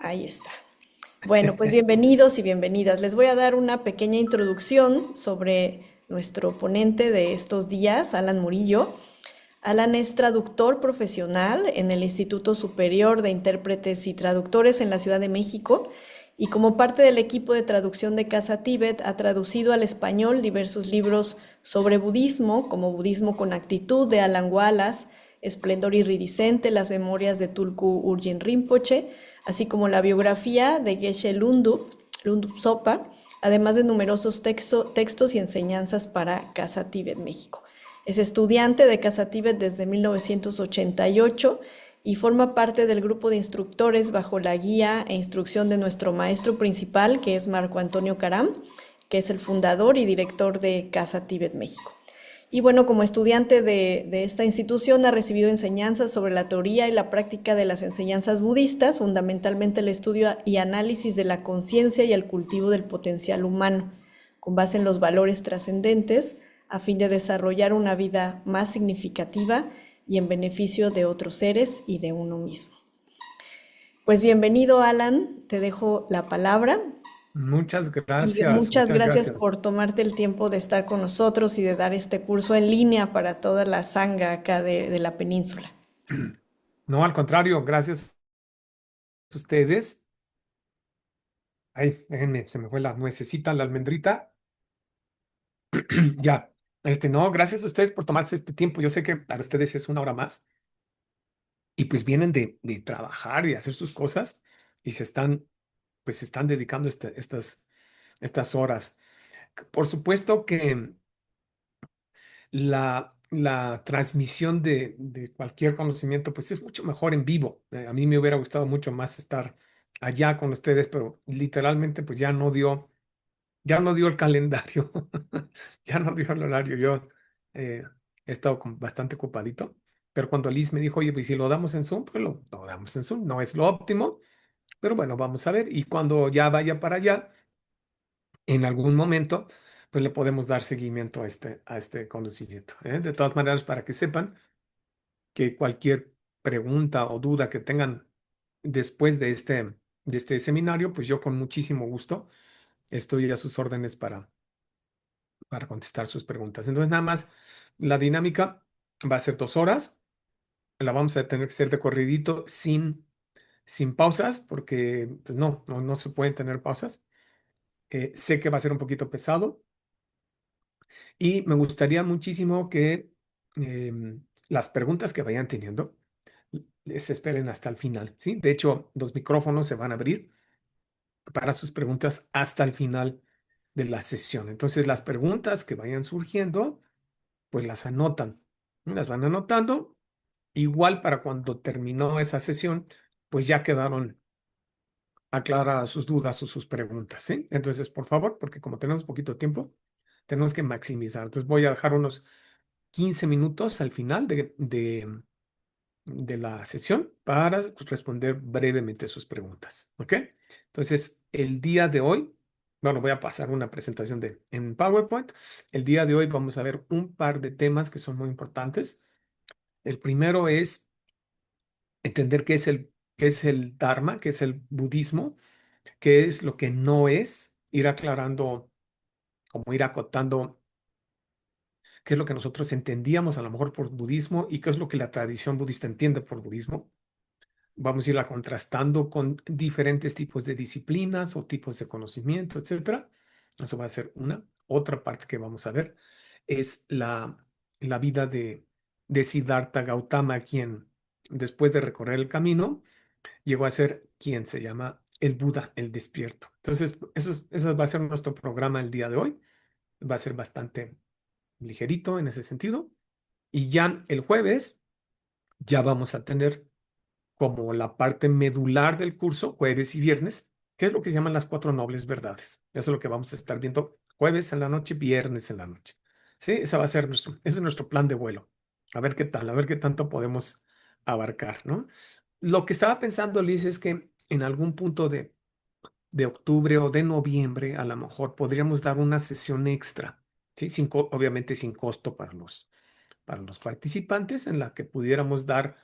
Ahí está. Bueno, pues bienvenidos y bienvenidas. Les voy a dar una pequeña introducción sobre nuestro ponente de estos días, Alan Murillo. Alan es traductor profesional en el Instituto Superior de Intérpretes y Traductores en la Ciudad de México y como parte del equipo de traducción de Casa Tíbet ha traducido al español diversos libros sobre budismo, como Budismo con actitud de Alan Wallace, Esplendor iridiscente, las memorias de Tulku Urgyen Rinpoche, así como la biografía de Geshe Lundup Sopa, además de numerosos textos y enseñanzas para Casa Tíbet México. Es estudiante de Casa Tíbet desde 1988 y forma parte del grupo de instructores bajo la guía e instrucción de nuestro maestro principal, que es Marco Antonio Caram, que es el fundador y director de Casa Tíbet México. Y bueno, como estudiante de esta institución ha recibido enseñanzas sobre la teoría y la práctica de las enseñanzas budistas, fundamentalmente el estudio y análisis de la conciencia y el cultivo del potencial humano, con base en los valores trascendentes, a fin de desarrollar una vida más significativa y en beneficio de otros seres y de uno mismo. Pues bienvenido, Alan, te dejo la palabra Muchas y gracias, muchas muchas gracias gracias. por tomarte el tiempo de estar con nosotros y de dar este curso en línea para toda la sangha acá de la península. No, al contrario, gracias a ustedes. Ay, déjenme, se me fue la nuececita, la almendrita. Ya, no, gracias a ustedes por tomarse este tiempo. Yo sé que para ustedes es una hora más y pues vienen de trabajar y de hacer sus cosas y pues se están dedicando estas horas. Por supuesto que la transmisión de cualquier conocimiento, pues es mucho mejor en vivo. A mí me hubiera gustado mucho más estar allá con ustedes, pero literalmente pues ya no dio el calendario, ya no dio el horario. Yo eh, he estado bastante ocupadito, pero cuando Liz me dijo, oye, pues si lo damos en Zoom, pues lo damos en Zoom. No es lo óptimo, pero bueno, vamos a ver. Y cuando ya vaya para allá, en algún momento, pues le podemos dar seguimiento a este conocimiento, ¿eh? De todas maneras, para que sepan que cualquier pregunta o duda que tengan después de este seminario, pues yo con muchísimo gusto estoy a sus órdenes para contestar sus preguntas. Entonces, nada más, la dinámica va a ser 2 horas, la vamos a tener que hacer de corridito sin pausas, porque pues no se pueden tener pausas. Sé que va a ser un poquito pesado. Y me gustaría muchísimo que las preguntas que vayan teniendo les esperen hasta el final, ¿sí? De hecho, los micrófonos se van a abrir para sus preguntas hasta el final de la sesión. Entonces, las preguntas que vayan surgiendo, pues las anotan, ¿no? Las van anotando. Igual para cuando terminó esa sesión, pues ya quedaron aclaradas sus dudas o sus preguntas, ¿sí? Entonces, por favor, porque como tenemos poquito tiempo, tenemos que maximizar. Entonces, voy a dejar unos 15 minutos al final de la sesión para responder brevemente sus preguntas. ¿Ok? Entonces, el día de hoy, bueno, voy a pasar una presentación en PowerPoint. El día de hoy vamos a ver un par de temas que son muy importantes. El primero es entender qué es el Dharma, qué es el budismo, qué es lo que no es, ir aclarando, como ir acotando qué es lo que nosotros entendíamos a lo mejor por budismo y qué es lo que la tradición budista entiende por budismo. Vamos a irla contrastando con diferentes tipos de disciplinas o tipos de conocimiento, etcétera. Eso va a ser una. Otra parte que vamos a ver es la vida de Siddhartha Gautama, quien después de recorrer el camino llegó a ser quien se llama el Buda, el despierto. Entonces, eso va a ser nuestro programa el día de hoy. Va a ser bastante ligerito en ese sentido. Y ya el jueves ya vamos a tener como la parte medular del curso, jueves y viernes, que es lo que se llaman las cuatro nobles verdades. Eso es lo que vamos a estar viendo jueves en la noche, viernes en la noche. Sí, ese es nuestro plan de vuelo. A ver qué tal, a ver qué tanto podemos abarcar, ¿no? Lo que estaba pensando, Liz, es que en algún punto de octubre o de noviembre, a lo mejor podríamos dar una sesión extra, ¿sí? Obviamente sin costo para los participantes, en la que pudiéramos dar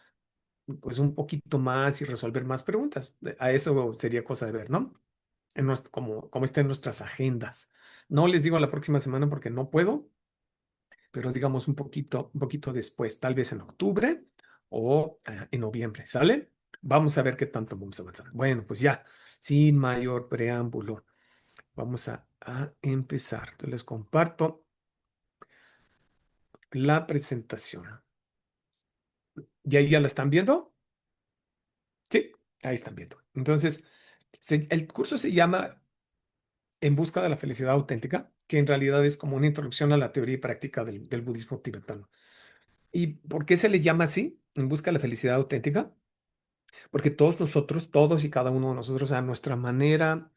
pues un poquito más y resolver más preguntas. A eso sería cosa de ver, ¿no? Como está en nuestras agendas. No les digo la próxima semana porque no puedo, pero digamos un poquito después, tal vez en octubre o en noviembre, ¿sale? Vamos a ver qué tanto vamos a avanzar. Bueno, pues ya, sin mayor preámbulo, vamos a empezar. Entonces les comparto la presentación. ¿Y ahí ya la están viendo? Sí, ahí están viendo. Entonces, el curso se llama En busca de la felicidad auténtica, que en realidad es como una introducción a la teoría y práctica del budismo tibetano. ¿Y por qué se le llama así? En busca de la felicidad auténtica. Porque todos nosotros, todos y cada uno de nosotros, a nuestra manera,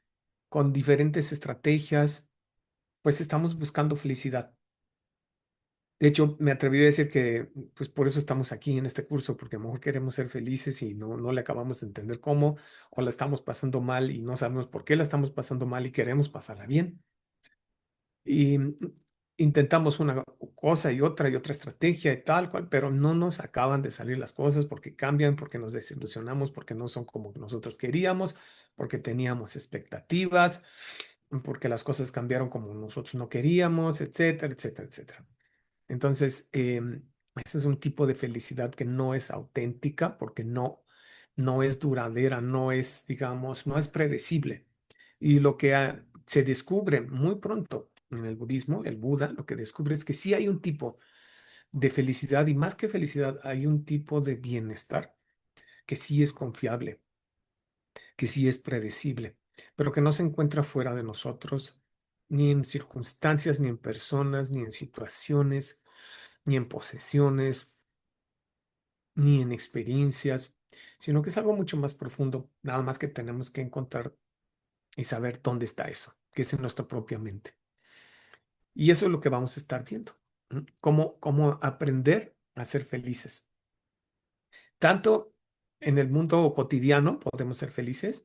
con diferentes estrategias, pues estamos buscando felicidad. De hecho, me atreví a decir que, pues por eso estamos aquí en este curso, porque a lo mejor queremos ser felices y no le acabamos de entender cómo, o la estamos pasando mal y no sabemos por qué la estamos pasando mal y queremos pasarla bien. Y intentamos una cosa y otra estrategia y tal cual, pero no nos acaban de salir las cosas porque cambian, porque nos desilusionamos, porque no son como nosotros queríamos, porque teníamos expectativas, porque las cosas cambiaron como nosotros no queríamos, etcétera, etcétera, etcétera. Entonces, ese es un tipo de felicidad que no es auténtica porque no es duradera, no es, digamos, no es predecible. Y lo que se descubre muy pronto en el budismo, el Buda, lo que descubre es que sí hay un tipo de felicidad y más que felicidad, hay un tipo de bienestar que sí es confiable, que sí es predecible, pero que no se encuentra fuera de nosotros, ni en circunstancias, ni en personas, ni en situaciones, ni en posesiones, ni en experiencias, sino que es algo mucho más profundo, nada más que tenemos que encontrar y saber dónde está eso, que es en nuestra propia mente. Y eso es lo que vamos a estar viendo. Cómo aprender a ser felices. Tanto en el mundo cotidiano podemos ser felices,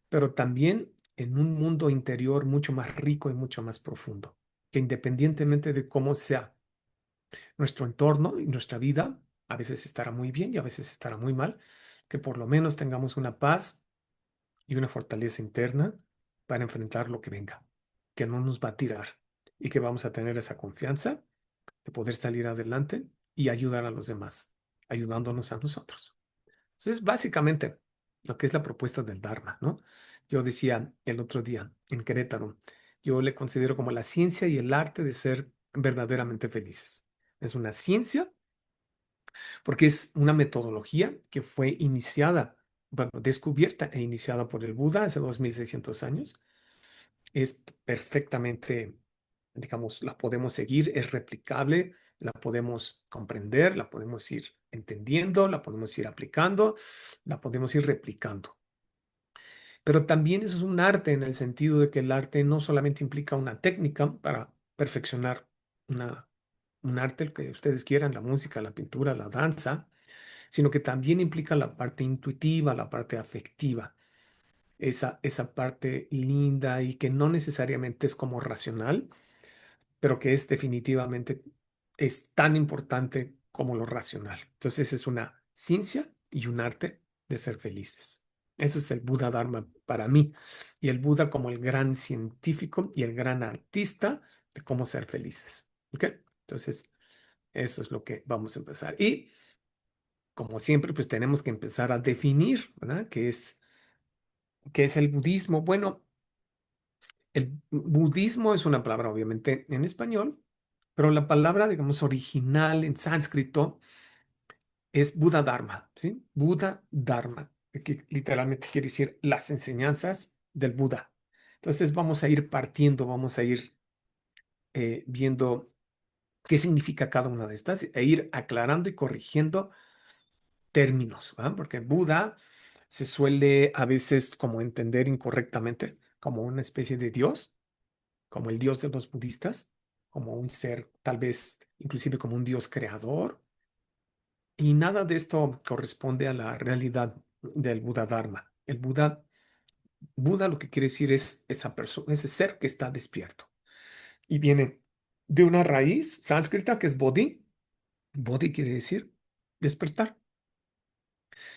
pero también en un mundo interior mucho más rico y mucho más profundo, que independientemente de cómo sea nuestro entorno y nuestra vida, a veces estará muy bien y a veces estará muy mal, que por lo menos tengamos una paz y una fortaleza interna para enfrentar lo que venga, que no nos va a tirar y que vamos a tener esa confianza de poder salir adelante y ayudar a los demás, ayudándonos a nosotros. Entonces, básicamente, lo que es la propuesta del Dharma, ¿no? Yo decía el otro día en Querétaro, yo le considero como la ciencia y el arte de ser verdaderamente felices. Es una ciencia porque es una metodología que fue iniciada, bueno, descubierta e iniciada por el Buda hace 2600 años. Es perfectamente, digamos, la podemos seguir, es replicable, la podemos comprender, la podemos ir entendiendo, la podemos ir aplicando, la podemos ir replicando. Pero también eso es un arte en el sentido de que el arte no solamente implica una técnica para perfeccionar una, un arte, el que ustedes quieran, la música, la pintura, la danza, sino que también implica la parte intuitiva, la parte afectiva, esa parte linda y que no necesariamente es como racional, pero que es definitivamente es tan importante como lo racional. Entonces es una ciencia y un arte de ser felices. Eso es el Buda Dharma para mí. Y el Buda como el gran científico y el gran artista de cómo ser felices. ¿Ok? Entonces, eso es lo que vamos a empezar. Y como siempre, pues tenemos que empezar a definir, ¿verdad? Qué es el budismo? Bueno, el budismo es una palabra obviamente en español, pero la palabra, digamos, original en sánscrito es Buda Dharma, ¿sí? Buda Dharma, que literalmente quiere decir las enseñanzas del Buda. Entonces vamos a ir partiendo, vamos a ir viendo qué significa cada una de estas e ir aclarando y corrigiendo términos, ¿va? Porque Buda se suele a veces como entender incorrectamente como una especie de Dios, como el Dios de los budistas, como un ser tal vez inclusive como un Dios creador, y nada de esto corresponde a la realidad del Buda Dharma. Buda lo que quiere decir es esa persona, ese ser que está despierto y viene de una raíz sánscrita que es bodhi. Bodhi quiere decir despertar.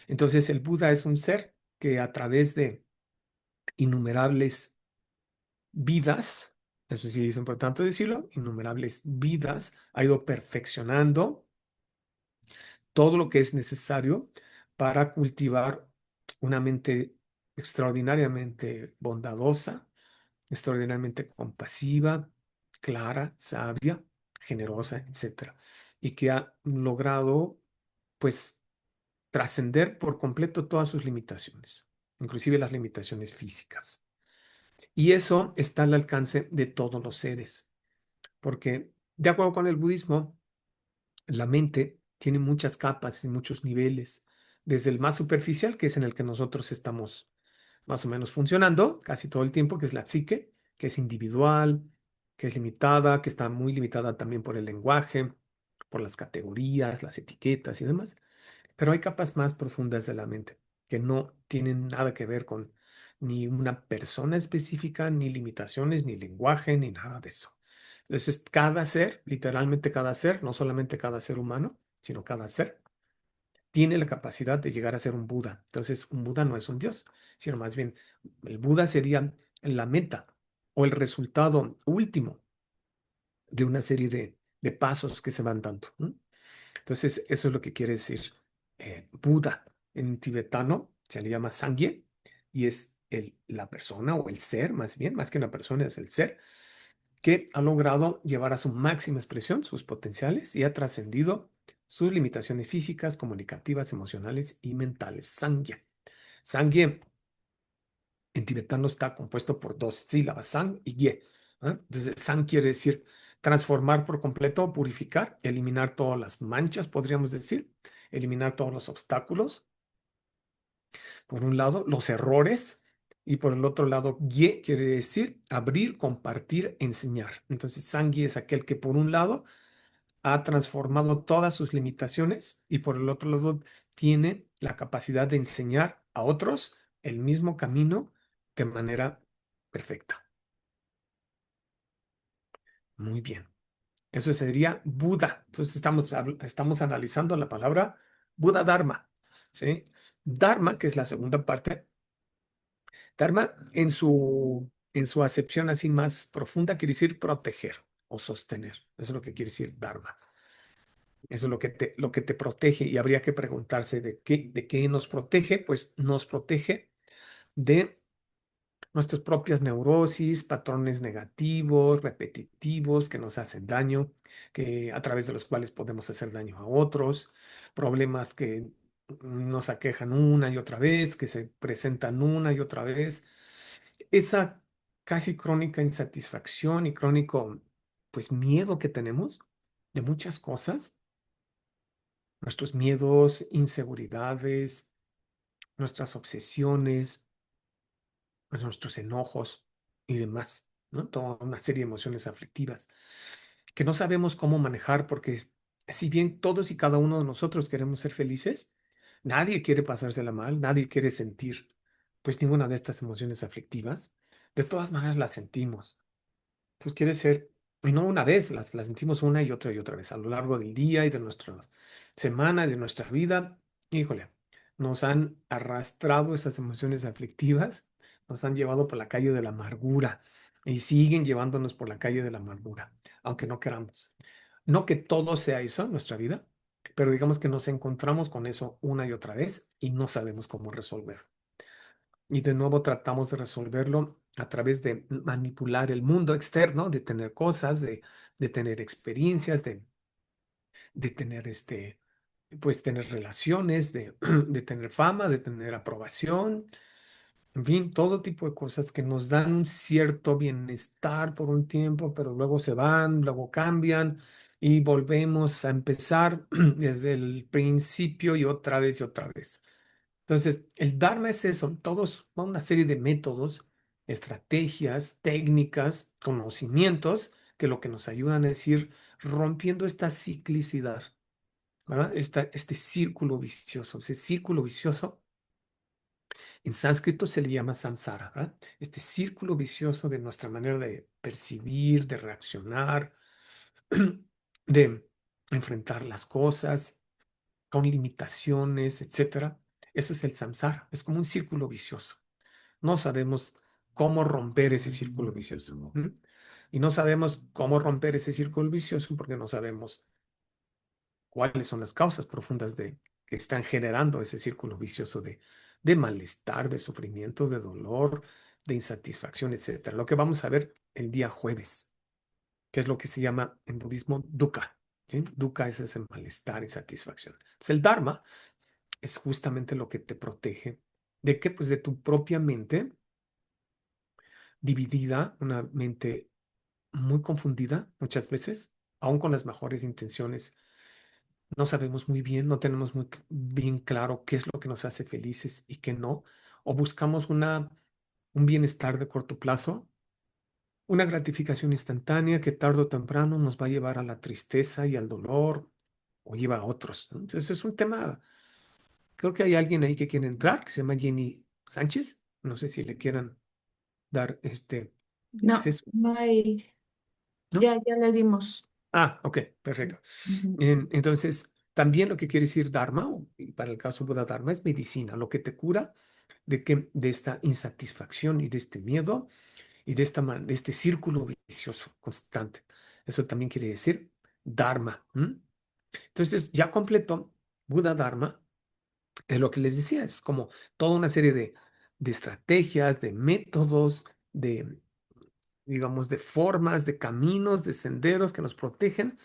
Entonces el Buda es un ser que a través de innumerables vidas, eso sí es importante decirlo, innumerables vidas, ha ido perfeccionando todo lo que es necesario para cultivar una mente extraordinariamente bondadosa, extraordinariamente compasiva, clara, sabia, generosa, etcétera, y que ha logrado, pues, trascender por completo todas sus limitaciones, inclusive las limitaciones físicas. Y eso está al alcance de todos los seres, porque de acuerdo con el budismo, la mente tiene muchas capas y muchos niveles, desde el más superficial, que es en el que nosotros estamos más o menos funcionando casi todo el tiempo, que es la psique, que es individual, que es limitada, que está muy limitada también por el lenguaje, por las categorías, las etiquetas y demás. Pero hay capas más profundas de la mente que no tienen nada que ver con ni una persona específica, ni limitaciones, ni lenguaje, ni nada de eso. Entonces, cada ser, literalmente cada ser, no solamente cada ser humano, sino cada ser, tiene la capacidad de llegar a ser un Buda. Entonces, un Buda no es un Dios, sino más bien el Buda sería la meta o el resultado último de una serie de pasos que se van dando. ¿No? Entonces, eso es lo que quiere decir Buda. En tibetano se le llama Sangye y es la persona o el ser, más bien, más que una persona, es el ser que ha logrado llevar a su máxima expresión sus potenciales y ha trascendido sus limitaciones físicas, comunicativas, emocionales y mentales. Sangye. Sangye en tibetano está compuesto por dos sílabas, sang y ye. ¿Ah? Entonces, sang quiere decir transformar por completo, purificar, eliminar todas las manchas, podríamos decir, eliminar todos los obstáculos, por un lado, los errores, y por el otro lado, ye quiere decir abrir, compartir, enseñar. Entonces, sangye es aquel que por un lado ha transformado todas sus limitaciones y por el otro lado tiene la capacidad de enseñar a otros el mismo camino de manera perfecta. Muy bien. Eso sería Buda. Entonces estamos analizando la palabra Buda Dharma. ¿Sí? Dharma, que es la segunda parte. Dharma en su acepción así más profunda quiere decir proteger o sostener. Eso es lo que quiere decir Dharma. Eso es lo que te protege y habría que preguntarse de qué nos protege. Pues nos protege de nuestras propias neurosis, patrones negativos, repetitivos que nos hacen daño, que a través de los cuales podemos hacer daño a otros, problemas que nos aquejan una y otra vez, que se presentan una y otra vez. Esa casi crónica insatisfacción y crónico, pues miedo que tenemos de muchas cosas, nuestros miedos, inseguridades, nuestras obsesiones, pues, nuestros enojos y demás, ¿no? Toda una serie de emociones aflictivas que no sabemos cómo manejar porque si bien todos y cada uno de nosotros queremos ser felices, nadie quiere pasársela mal, nadie quiere sentir pues ninguna de estas emociones aflictivas. De todas maneras las sentimos. Entonces quiere ser, y no una vez, las sentimos una y otra vez a lo largo del día y de nuestra semana, y de nuestra vida. Híjole, nos han arrastrado esas emociones aflictivas, nos han llevado por la calle de la amargura y siguen llevándonos por la calle de la amargura, aunque no queramos. No que todo sea eso en nuestra vida, pero digamos que nos encontramos con eso una y otra vez y no sabemos cómo resolverlo. Y de nuevo tratamos de resolverlo a través de manipular el mundo externo, de tener cosas, de tener experiencias, de tener pues tener relaciones, de tener fama, de tener aprobación, en fin, todo tipo de cosas que nos dan un cierto bienestar por un tiempo, pero luego se van, luego cambian y volvemos a empezar desde el principio y otra vez. Entonces, el Dharma es eso, todos, una serie de métodos, estrategias, técnicas, conocimientos que lo que nos ayudan es ir rompiendo esta ciclicidad, ¿verdad? Este círculo vicioso. Ese círculo vicioso en sánscrito se le llama samsara, ¿verdad? Este círculo vicioso de nuestra manera de percibir, de reaccionar, de enfrentar las cosas con limitaciones, etcétera. Eso es el samsara, es como un círculo vicioso. No sabemos cómo romper ese círculo vicioso. Y no sabemos cómo romper ese círculo vicioso porque no sabemos cuáles son las causas profundas que están generando ese círculo vicioso de malestar, de sufrimiento, de dolor, de insatisfacción, etcétera. Lo que vamos a ver el día jueves, que es lo que se llama en budismo dukkha. ¿Sí? Dukkha es ese malestar, insatisfacción. Entonces, el dharma es justamente lo que te protege. ¿De qué? Pues de tu propia mente dividida, una mente muy confundida muchas veces, aún con las mejores intenciones. No sabemos muy bien, no tenemos muy bien claro qué es lo que nos hace felices y qué no, o buscamos un bienestar de corto plazo, una gratificación instantánea que tarde o temprano nos va a llevar a la tristeza y al dolor o lleva a otros, ¿no? Entonces es un tema, creo que hay alguien ahí que quiere entrar, que se llama Jenny Sánchez, no sé si le quieran dar No, acceso, no hay, ¿no? ya le dimos. Ah, ok, perfecto. Ujú. Entonces, también lo que quiere decir Dharma, y para el caso Buda Dharma, es medicina, lo que te cura de esta insatisfacción y de este miedo y de este círculo vicioso constante. Eso también quiere decir Dharma. Entonces, ya completo, Buda Dharma es lo que les decía, es como toda una serie de estrategias, de métodos, de, digamos, de formas, de caminos, de senderos que nos protegen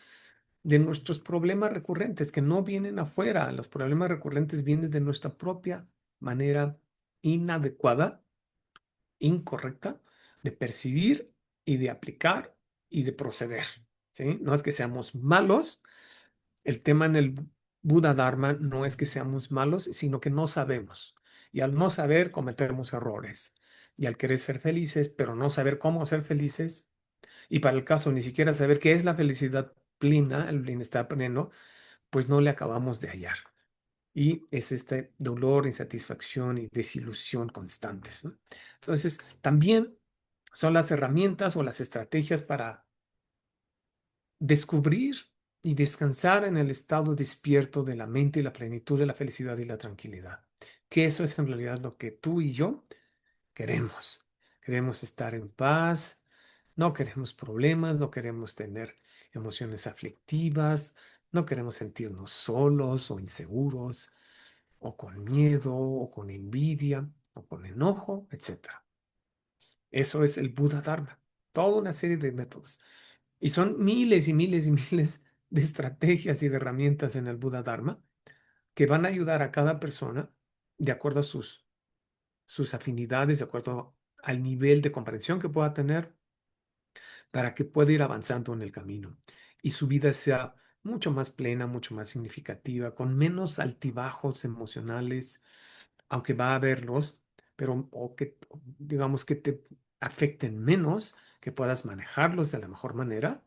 de nuestros problemas recurrentes, que no vienen afuera. Los problemas recurrentes vienen de nuestra propia manera inadecuada, incorrecta, de percibir y de aplicar y de proceder. ¿Sí? No es que seamos malos. El tema en el Buda Dharma no es que seamos malos, sino que no sabemos. Y al no saber, cometemos errores. Y al querer ser felices, pero no saber cómo ser felices, y para el caso ni siquiera saber qué es la felicidad plena, el bienestar pleno, pues no le acabamos de hallar. Y es este dolor, insatisfacción y desilusión constantes, ¿no? Entonces, también son las herramientas o las estrategias para descubrir y descansar en el estado despierto de la mente y la plenitud de la felicidad y la tranquilidad. Que eso es en realidad lo que tú y yo queremos. Queremos estar en paz, no queremos problemas, no queremos tener emociones aflictivas, no queremos sentirnos solos o inseguros, o con miedo, o con envidia, o con enojo, etcétera. Eso es el Buda Dharma. Toda una serie de métodos. Y son miles y miles y miles de estrategias y de herramientas en el Buda Dharma que van a ayudar a cada persona de acuerdo a sus afinidades, de acuerdo al nivel de comprensión que pueda tener, para que pueda ir avanzando en el camino y su vida sea mucho más plena, mucho más significativa, con menos altibajos emocionales, aunque va a haberlos, pero o que digamos que te afecten menos, que puedas manejarlos de la mejor manera.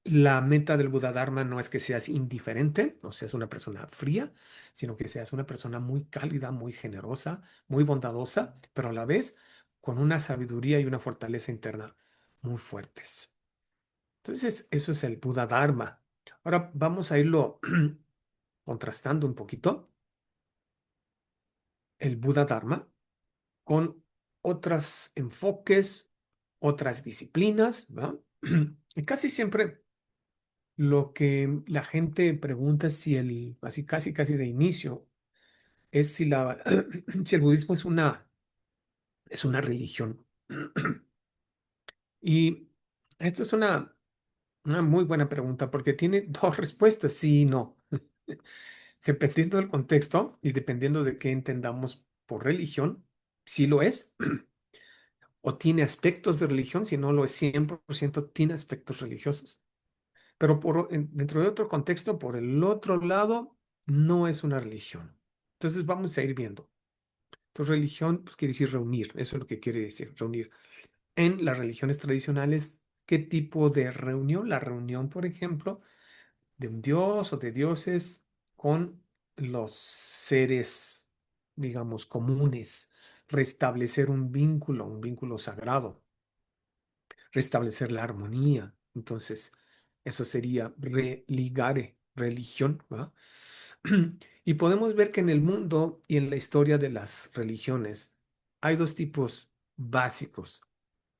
La meta del Buda Dharma no es que seas indiferente, no seas una persona fría, sino que seas una persona muy cálida, muy generosa, muy bondadosa, pero a la vez con una sabiduría y una fortaleza interna muy fuertes. Entonces, eso es el Buda Dharma. Ahora vamos a irlo contrastando un poquito, el Buda Dharma, con otros enfoques, otras disciplinas, ¿va? Y casi siempre lo que la gente pregunta es si así casi casi de inicio, es si si el budismo es una religión. Y esto es una muy buena pregunta porque tiene dos respuestas, sí y no. Dependiendo del contexto y dependiendo de qué entendamos por religión, sí lo es, o tiene aspectos de religión, si no lo es 100% tiene aspectos religiosos. Pero dentro de otro contexto, por el otro lado, no es una religión. Entonces vamos a ir viendo. Entonces religión, pues quiere decir reunir, eso es lo que quiere decir, reunir. En las religiones tradicionales, ¿qué tipo de reunión? La reunión, por ejemplo, de un dios o de dioses con los seres, digamos, comunes, restablecer un vínculo sagrado, restablecer la armonía. Entonces, eso sería religare, religión, ¿va? Y podemos ver que en el mundo y en la historia de las religiones hay dos tipos básicos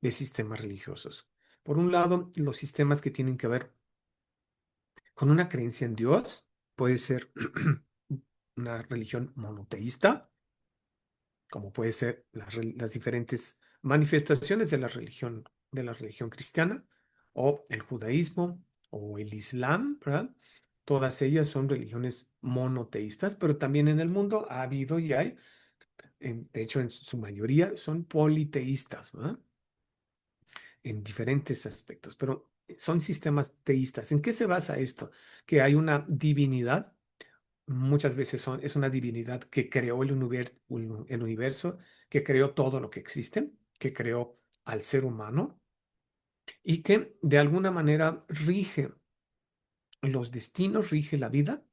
de sistemas religiosos. Por un lado, los sistemas que tienen que ver con una creencia en Dios, puede ser una religión monoteísta, como puede ser las diferentes manifestaciones de la religión cristiana, o el judaísmo, o el islam, ¿verdad? Todas ellas son religiones monoteístas, pero también en el mundo ha habido y hay, de hecho en su mayoría son politeístas, ¿verdad? En diferentes aspectos, pero son sistemas teístas. ¿En qué se basa esto? Que hay una divinidad, muchas veces es una divinidad que creó el universo, que creó todo lo que existe, que creó al ser humano y que de alguna manera rige los destinos, rige la vida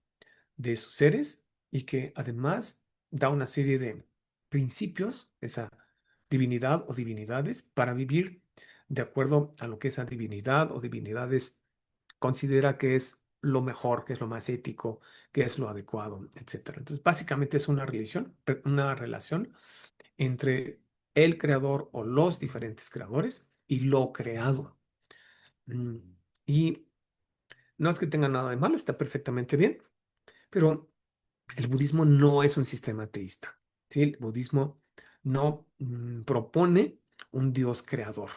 de sus seres y que además da una serie de principios, esa divinidad o divinidades, para vivir de acuerdo a lo que esa divinidad o divinidades considera que es lo mejor, que es lo más ético, que es lo adecuado, etcétera. Entonces, básicamente es una relación entre el creador o los diferentes creadores y lo creado. Mm, Y no es que tenga nada de malo, está perfectamente bien, pero el budismo no es un sistema teísta, ¿sí? El budismo no propone un Dios creador.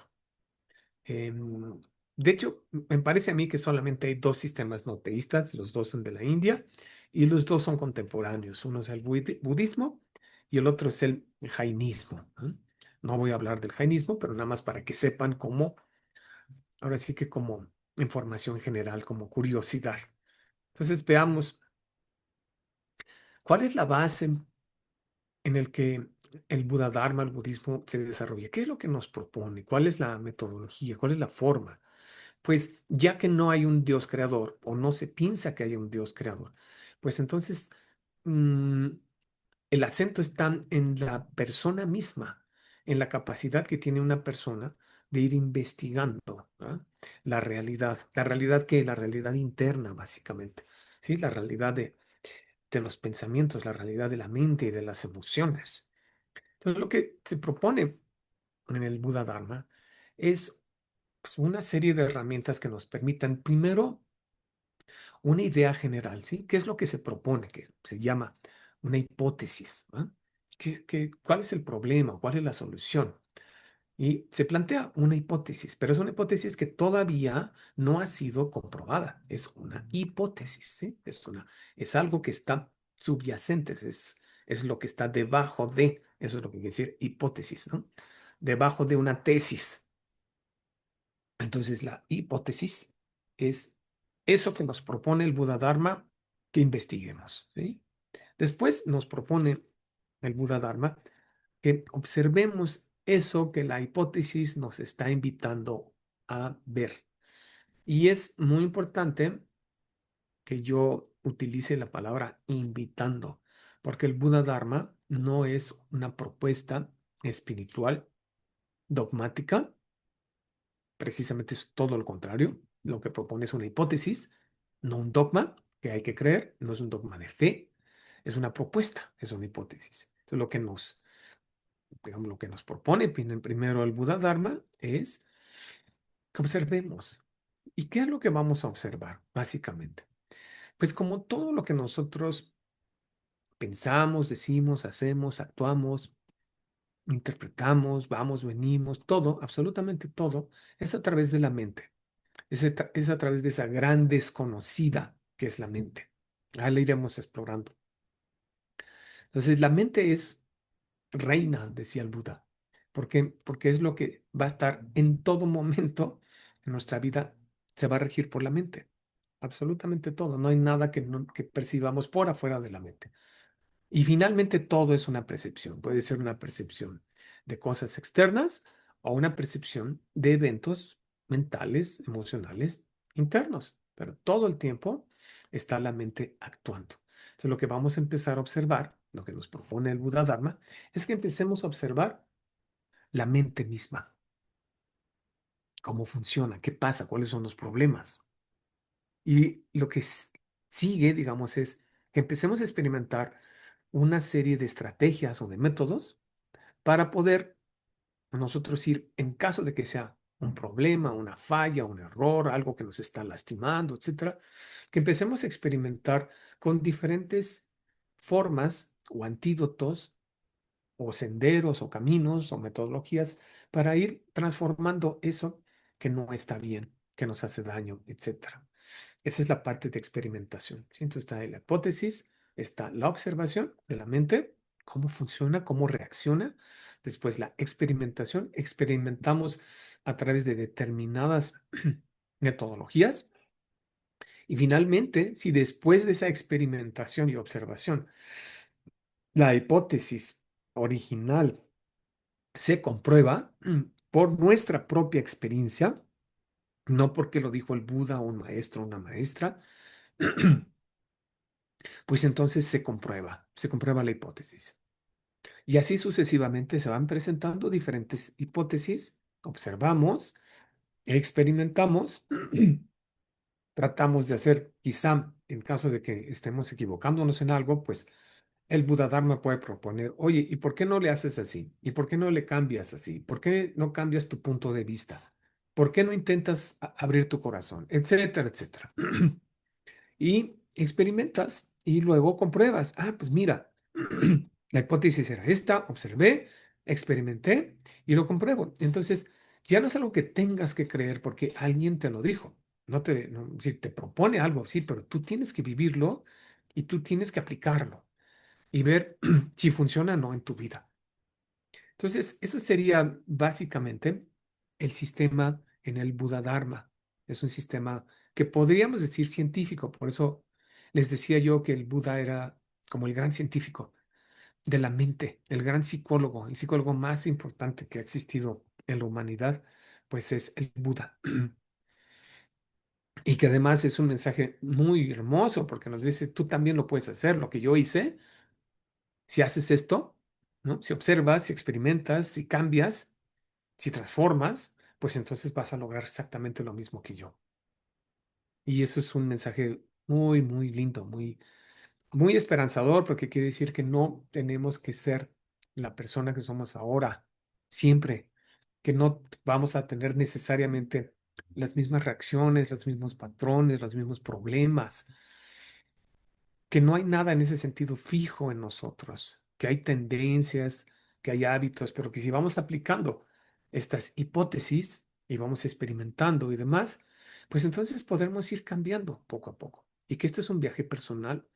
De hecho, me parece a mí que solamente hay dos sistemas no teístas, los dos son de la India y los dos son contemporáneos. Uno es el budismo y el otro es el jainismo, ¿no? No voy a hablar del jainismo, pero nada más para que sepan cómo, ahora sí que como información general, como curiosidad. Entonces veamos cuál es la base en el que el Buda Dharma, el budismo, se desarrolla. ¿Qué es lo que nos propone? ¿Cuál es la metodología? ¿Cuál es la forma? Pues ya que no hay un Dios creador o no se piensa que haya un Dios creador, pues entonces mm, el acento está en la persona misma, en la capacidad que tiene una persona de ir investigando, ¿ah? La realidad que la realidad interna básicamente, ¿sí? La realidad de los pensamientos, la realidad de la mente y de las emociones. Entonces lo que se propone en el Buda Dharma es pues, una serie de herramientas que nos permitan, primero, una idea general, ¿sí? ¿Qué es lo que se propone? Que se llama una hipótesis, ¿ah? ¿Cuál es el problema? ¿Cuál es la solución? Y se plantea una hipótesis, pero es una hipótesis que todavía no ha sido comprobada. Es una hipótesis, ¿sí? Es algo que está subyacente, es lo que está debajo de, eso es lo que quiere decir hipótesis, ¿no? Debajo de una tesis. Entonces, la hipótesis es eso que nos propone el Buda Dharma que investiguemos, ¿sí? Después nos propone el Buda Dharma que observemos eso que la hipótesis nos está invitando a ver. Y es muy importante que yo utilice la palabra invitando, porque el Buda Dharma no es una propuesta espiritual dogmática. Precisamente es todo lo contrario. Lo que propone es una hipótesis, no un dogma que hay que creer, no es un dogma de fe, es una propuesta, es una hipótesis. Entonces, digamos, lo que nos propone primero el Buda Dharma es que observemos. ¿Y qué es lo que vamos a observar, básicamente? Pues como todo lo que nosotros pensamos, decimos, hacemos, actuamos, interpretamos, vamos, venimos, todo, absolutamente todo, es a través de la mente. Es a través de esa gran desconocida que es la mente. Ahí la iremos explorando. Entonces, la mente es reina, decía el Buda. ¿Por qué? Porque es lo que va a estar en todo momento en nuestra vida, se va a regir por la mente. Absolutamente todo. No hay nada que percibamos por afuera de la mente. Y finalmente todo es una percepción. Puede ser una percepción de cosas externas o una percepción de eventos mentales, emocionales, internos. Pero todo el tiempo está la mente actuando. Entonces lo que vamos a empezar a observar, lo que nos propone el Buda Dharma, es que empecemos a observar la mente misma, cómo funciona, qué pasa, cuáles son los problemas. Y lo que sigue, digamos, es que empecemos a experimentar una serie de estrategias o de métodos para poder nosotros ir, en caso de que sea un problema, una falla, un error, algo que nos está lastimando, etcétera, que empecemos a experimentar con diferentes formas o antídotos o senderos o caminos o metodologías para ir transformando eso que no está bien, que nos hace daño, etcétera. Esa es la parte de experimentación. ¿Sí? Entonces está la hipótesis, está la observación de la mente, cómo funciona, cómo reacciona. Después la experimentación. Experimentamos a través de determinadas metodologías. Y finalmente, si después de esa experimentación y observación, la hipótesis original se comprueba por nuestra propia experiencia, no porque lo dijo el Buda o un maestro o una maestra, pues entonces se comprueba la hipótesis. Y así sucesivamente se van presentando diferentes hipótesis, observamos, experimentamos, tratamos de hacer, quizá en caso de que estemos equivocándonos en algo, pues el Buda Dharma puede proponer, oye, ¿y por qué no le haces así? ¿Y por qué no le cambias así? ¿Por qué no cambias tu punto de vista? ¿Por qué no intentas abrir tu corazón? Etcétera, etcétera. Y experimentas y luego compruebas. Ah, pues mira, la hipótesis era esta, observé, experimenté y lo compruebo. Entonces, ya no es algo que tengas que creer porque alguien te lo dijo. Si te propone algo, sí, pero tú tienes que vivirlo y tú tienes que aplicarlo y ver si funciona o no en tu vida. Entonces, eso sería básicamente el sistema en el Buda Dharma. Es un sistema que podríamos decir científico, por eso les decía yo que el Buda era como el gran científico de la mente, el psicólogo más importante que ha existido en la humanidad, pues es el Buda. Y que además es un mensaje muy hermoso porque nos dice, tú también lo puedes hacer, lo que yo hice, si haces esto, ¿no? Si observas, si experimentas, si cambias, si transformas, pues entonces vas a lograr exactamente lo mismo que yo. Y eso es un mensaje muy, muy lindo, muy, muy esperanzador, porque quiere decir que no tenemos que ser la persona que somos ahora, siempre, que no vamos a tener necesariamente las mismas reacciones, los mismos patrones, los mismos problemas, que no hay nada en ese sentido fijo en nosotros, que hay tendencias, que hay hábitos, pero que si vamos aplicando estas hipótesis y vamos experimentando y demás, pues entonces podremos ir cambiando poco a poco. Y que este es un viaje personal,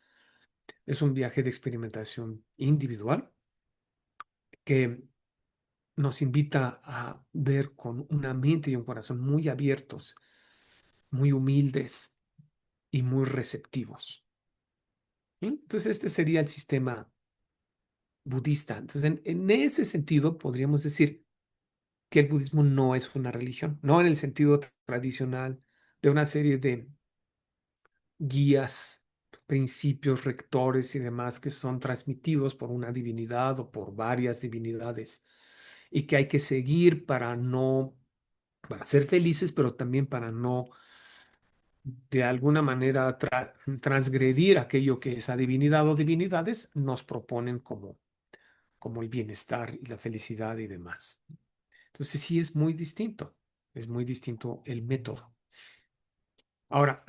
es un viaje de experimentación individual que nos invita a ver con una mente y un corazón muy abiertos, muy humildes y muy receptivos. ¿Sí? Entonces este sería el sistema budista. Entonces, en ese sentido, podríamos decir que el budismo no es una religión, no en el sentido tradicional de una serie de guías, principios rectores y demás que son transmitidos por una divinidad o por varias divinidades y que hay que seguir para ser felices, pero también para no de alguna manera transgredir aquello que esa divinidad o divinidades nos proponen como el bienestar y la felicidad y demás. Entonces sí es muy distinto el método. Ahora,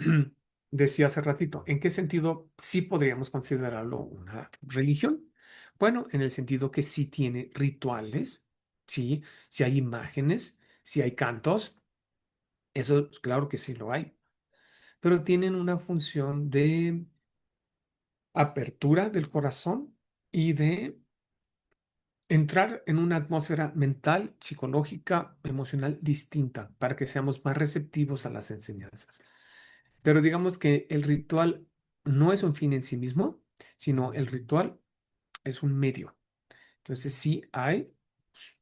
decía hace ratito, ¿en qué sentido sí podríamos considerarlo una religión? Bueno, en el sentido que sí tiene rituales, sí, sí hay imágenes, sí hay cantos, eso claro que sí lo hay, pero tienen una función de apertura del corazón y de entrar en una atmósfera mental, psicológica, emocional distinta para que seamos más receptivos a las enseñanzas. Pero digamos que el ritual no es un fin en sí mismo, sino el ritual es un medio. Entonces sí hay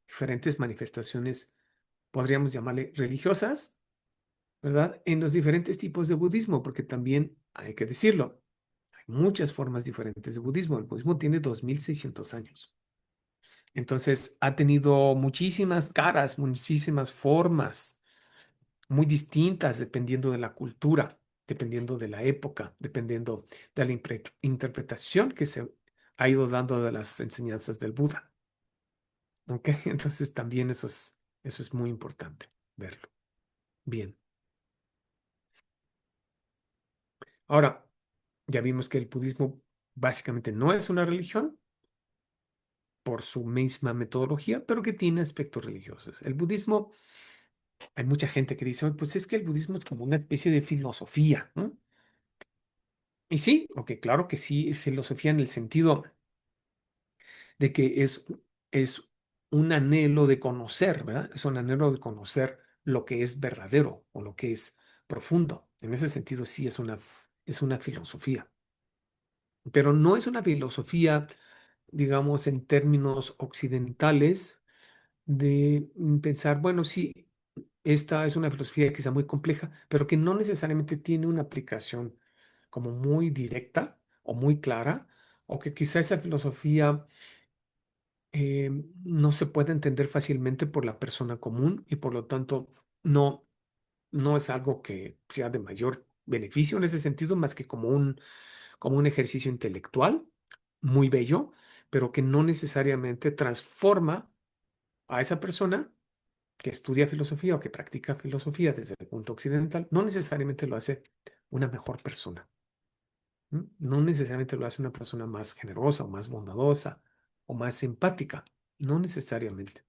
diferentes manifestaciones, podríamos llamarle religiosas, ¿verdad? En los diferentes tipos de budismo, porque también hay que decirlo, hay muchas formas diferentes de budismo. El budismo tiene 2600 años. Entonces ha tenido muchísimas caras, muchísimas formas, muy distintas dependiendo de la cultura. dependiendo de la época, dependiendo de la interpretación que se ha ido dando de las enseñanzas del Buda. ¿Ok? Entonces también eso es muy importante verlo. Bien. Ahora, ya vimos que el budismo básicamente no es una religión por su misma metodología, pero que tiene aspectos religiosos. El budismo, hay mucha gente que dice, "Oye, pues es que el budismo es como una especie de filosofía, ¿no?". Y sí, ok, claro que sí, es filosofía en el sentido de que es un anhelo de conocer, ¿verdad? Es un anhelo de conocer lo que es verdadero o lo que es profundo. En ese sentido, sí es una filosofía, pero no es una filosofía, digamos, en términos occidentales de pensar, bueno, sí, esta es una filosofía quizá muy compleja, pero que no necesariamente tiene una aplicación como muy directa o muy clara, o que quizá esa filosofía no se puede entender fácilmente por la persona común y por lo tanto no es algo que sea de mayor beneficio en ese sentido, más que como un ejercicio intelectual muy bello, pero que no necesariamente transforma a esa persona que estudia filosofía o que practica filosofía desde el punto occidental, no necesariamente lo hace una mejor persona. No necesariamente lo hace una persona más generosa o más bondadosa o más empática, no necesariamente.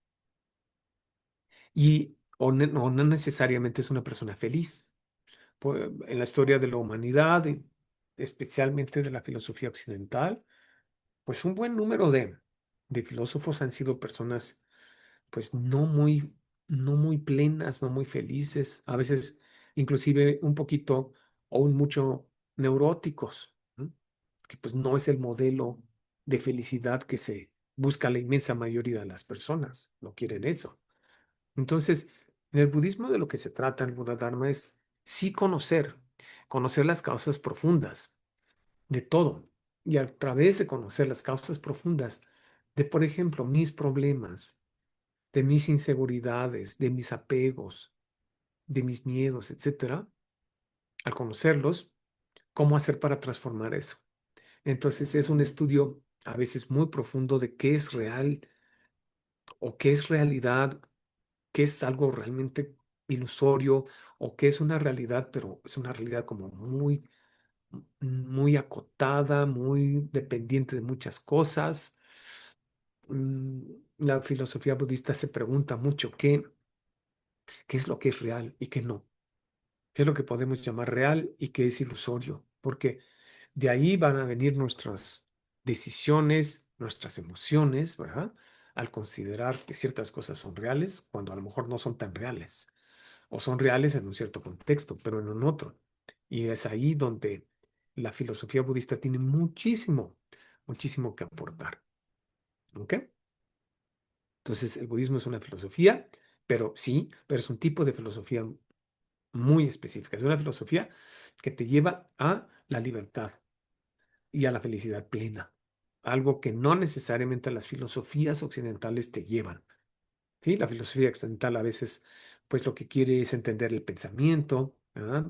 O no necesariamente es una persona feliz. En la historia de la humanidad, especialmente de la filosofía occidental, pues un buen número de filósofos han sido personas pues no muy plenas, no muy felices, a veces inclusive un poquito o un mucho neuróticos, ¿no? Que pues no es el modelo de felicidad que se busca la inmensa mayoría de las personas, no quieren eso. Entonces, en el budismo de lo que se trata, el Buda Dharma, es sí conocer las causas profundas de todo. Y a través de conocer las causas profundas de, por ejemplo, mis problemas, de mis inseguridades, de mis apegos, de mis miedos, etcétera, al conocerlos, cómo hacer para transformar eso. Entonces es un estudio a veces muy profundo de qué es real o qué es realidad, qué es algo realmente ilusorio o qué es una realidad, pero es una realidad como muy acotada, muy dependiente de muchas cosas. Mm, La filosofía budista se pregunta mucho qué es lo que es real y qué no. ¿Qué es lo que podemos llamar real y qué es ilusorio? Porque de ahí van a venir nuestras decisiones, nuestras emociones, ¿verdad? Al considerar que ciertas cosas son reales cuando a lo mejor no son tan reales o son reales en un cierto contexto, pero en un otro. Y es ahí donde la filosofía budista tiene muchísimo que aportar. ¿Ok? Entonces, el budismo es una filosofía, pero sí, pero es un tipo de filosofía muy específica. Es una filosofía que te lleva a la libertad y a la felicidad plena, algo que no necesariamente las filosofías occidentales te llevan. ¿Sí? La filosofía occidental a veces, pues lo que quiere es entender el pensamiento, ¿verdad?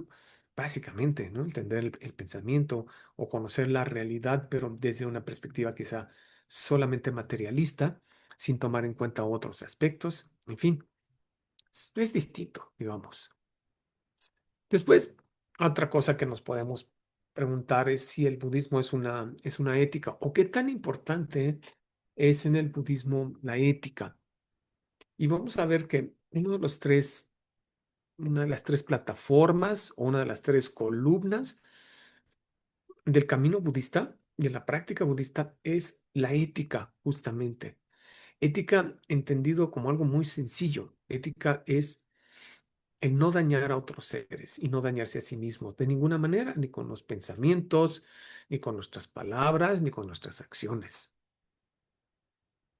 Básicamente, ¿no? Entender el pensamiento o conocer la realidad, pero desde una perspectiva quizá solamente materialista, sin tomar en cuenta otros aspectos. En fin, es distinto, digamos. Después, otra cosa que nos podemos preguntar es si el budismo es una ética o qué tan importante es en el budismo la ética. Y vamos a ver que una de las tres plataformas o una de las tres columnas del camino budista, de la práctica budista, es la ética, justamente. Ética entendido como algo muy sencillo. Ética es el no dañar a otros seres y no dañarse a sí mismos de ninguna manera, ni con los pensamientos, ni con nuestras palabras, ni con nuestras acciones.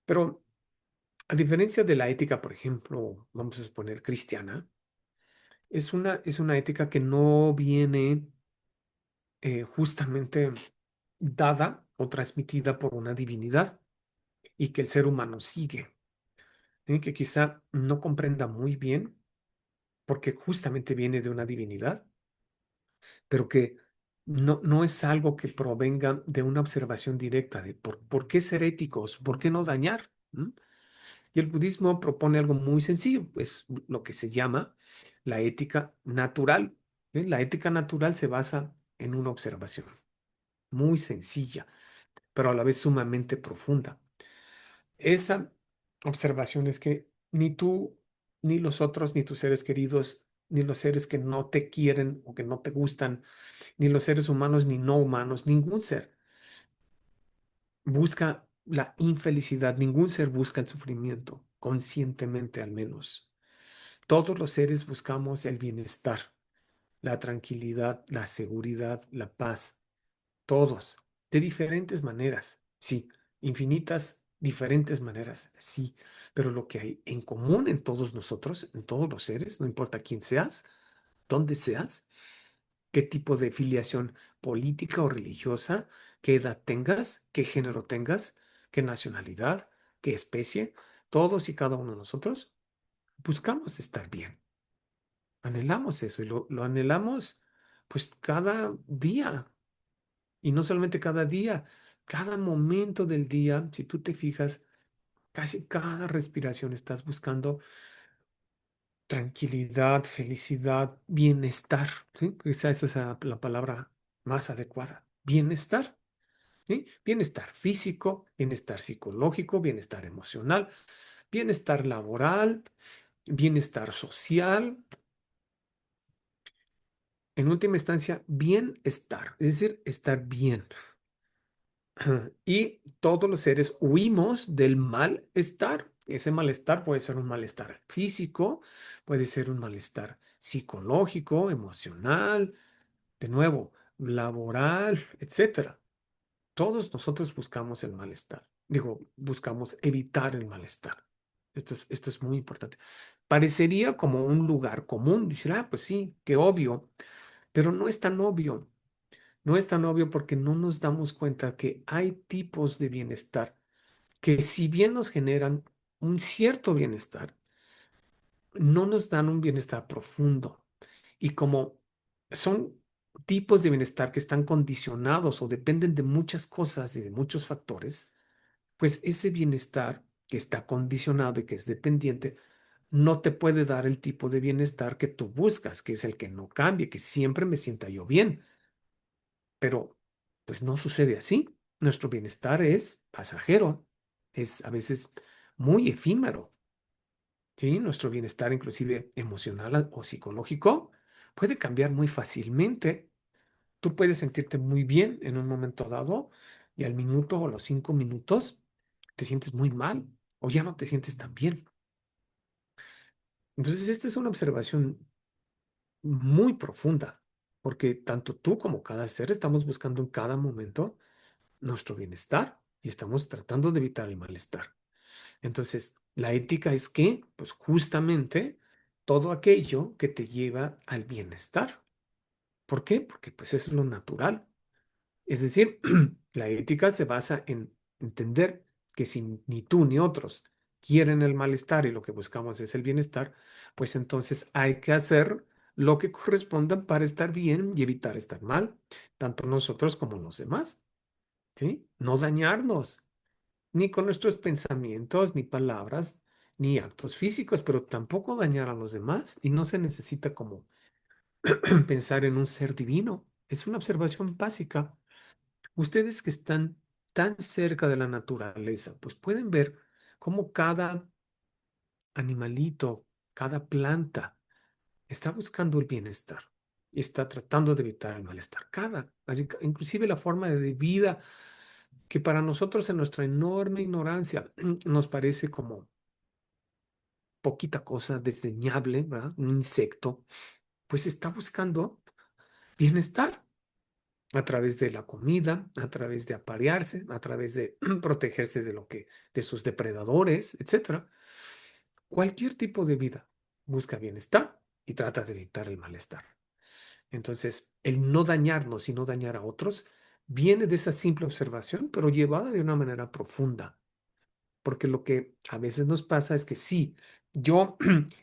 Pero a diferencia de la ética, por ejemplo, vamos a suponer cristiana, es una ética que no viene justamente dada o transmitida por una divinidad y que el ser humano sigue, que quizá no comprenda muy bien porque justamente viene de una divinidad pero que no es algo que provenga de una observación directa de por qué ser éticos, por qué no dañar. ¿Mm? Y el budismo propone algo muy sencillo, pues lo que se llama la ética natural. ¿Eh? La ética natural se basa en una observación muy sencilla, pero a la vez sumamente profunda. Esa observación es que ni tú, ni los otros, ni tus seres queridos, ni los seres que no te quieren o que no te gustan, ni los seres humanos ni no humanos, ningún ser busca la infelicidad, ningún ser busca el sufrimiento, conscientemente al menos. Todos los seres buscamos el bienestar, la tranquilidad, la seguridad, la paz, todos, de diferentes maneras, sí, infinitas, diferentes maneras, sí, pero lo que hay en común en todos nosotros, en todos los seres, no importa quién seas, dónde seas, qué tipo de filiación política o religiosa, qué edad tengas, qué género tengas, qué nacionalidad, qué especie, todos y cada uno de nosotros buscamos estar bien. Anhelamos eso y lo anhelamos pues cada día. Y no solamente cada día, cada momento del día, si tú te fijas, casi cada respiración estás buscando tranquilidad, felicidad, bienestar, ¿sí? Quizás esa es la palabra más adecuada. Bienestar, ¿sí? Bienestar físico, bienestar psicológico, bienestar emocional, bienestar laboral, bienestar social, en última instancia, bienestar, es decir, estar bien. Y todos los seres huimos del malestar. Ese malestar puede ser un malestar físico, puede ser un malestar psicológico, emocional, de nuevo, laboral, etcétera. Todos nosotros buscamos el malestar. Digo, buscamos evitar el malestar. Esto es muy importante. Parecería como un lugar común. Decir, pues sí, qué obvio, pero no es tan obvio. No es tan obvio porque no nos damos cuenta que hay tipos de bienestar que si bien nos generan un cierto bienestar, no nos dan un bienestar profundo. Y como son tipos de bienestar que están condicionados o dependen de muchas cosas y de muchos factores, pues ese bienestar que está condicionado y que es dependiente, no te puede dar el tipo de bienestar que tú buscas, que es el que no cambie, que siempre me sienta yo bien. Pero pues no sucede así. Nuestro bienestar es pasajero, es a veces muy efímero, ¿sí? Nuestro bienestar inclusive emocional o psicológico puede cambiar muy fácilmente. Tú puedes sentirte muy bien en un momento dado y al minuto o los 5 minutos te sientes muy mal o ya no te sientes tan bien. Entonces, esta es una observación muy profunda, porque tanto tú como cada ser estamos buscando en cada momento nuestro bienestar y estamos tratando de evitar el malestar. Entonces, la ética es que, pues justamente, todo aquello que te lleva al bienestar. ¿Por qué? Porque pues es lo natural. Es decir, la ética se basa en entender que si ni tú ni otros quieren el malestar y lo que buscamos es el bienestar, pues entonces hay que hacer lo que corresponda para estar bien y evitar estar mal, tanto nosotros como los demás. ¿Sí? No dañarnos, ni con nuestros pensamientos, ni palabras, ni actos físicos, pero tampoco dañar a los demás. Y no se necesita como pensar en un ser divino. Es una observación básica. Ustedes que están tan cerca de la naturaleza, pues pueden ver cómo cada animalito, cada planta está buscando el bienestar y está tratando de evitar el malestar. Inclusive la forma de vida que para nosotros en nuestra enorme ignorancia nos parece como poquita cosa, desdeñable, ¿verdad? Un insecto, pues está buscando bienestar a través de la comida, a través de aparearse, a través de protegerse de sus depredadores, etcétera. Cualquier tipo de vida busca bienestar y trata de evitar el malestar. Entonces, el no dañarnos y no dañar a otros viene de esa simple observación, pero llevada de una manera profunda. Porque lo que a veces nos pasa es que sí, yo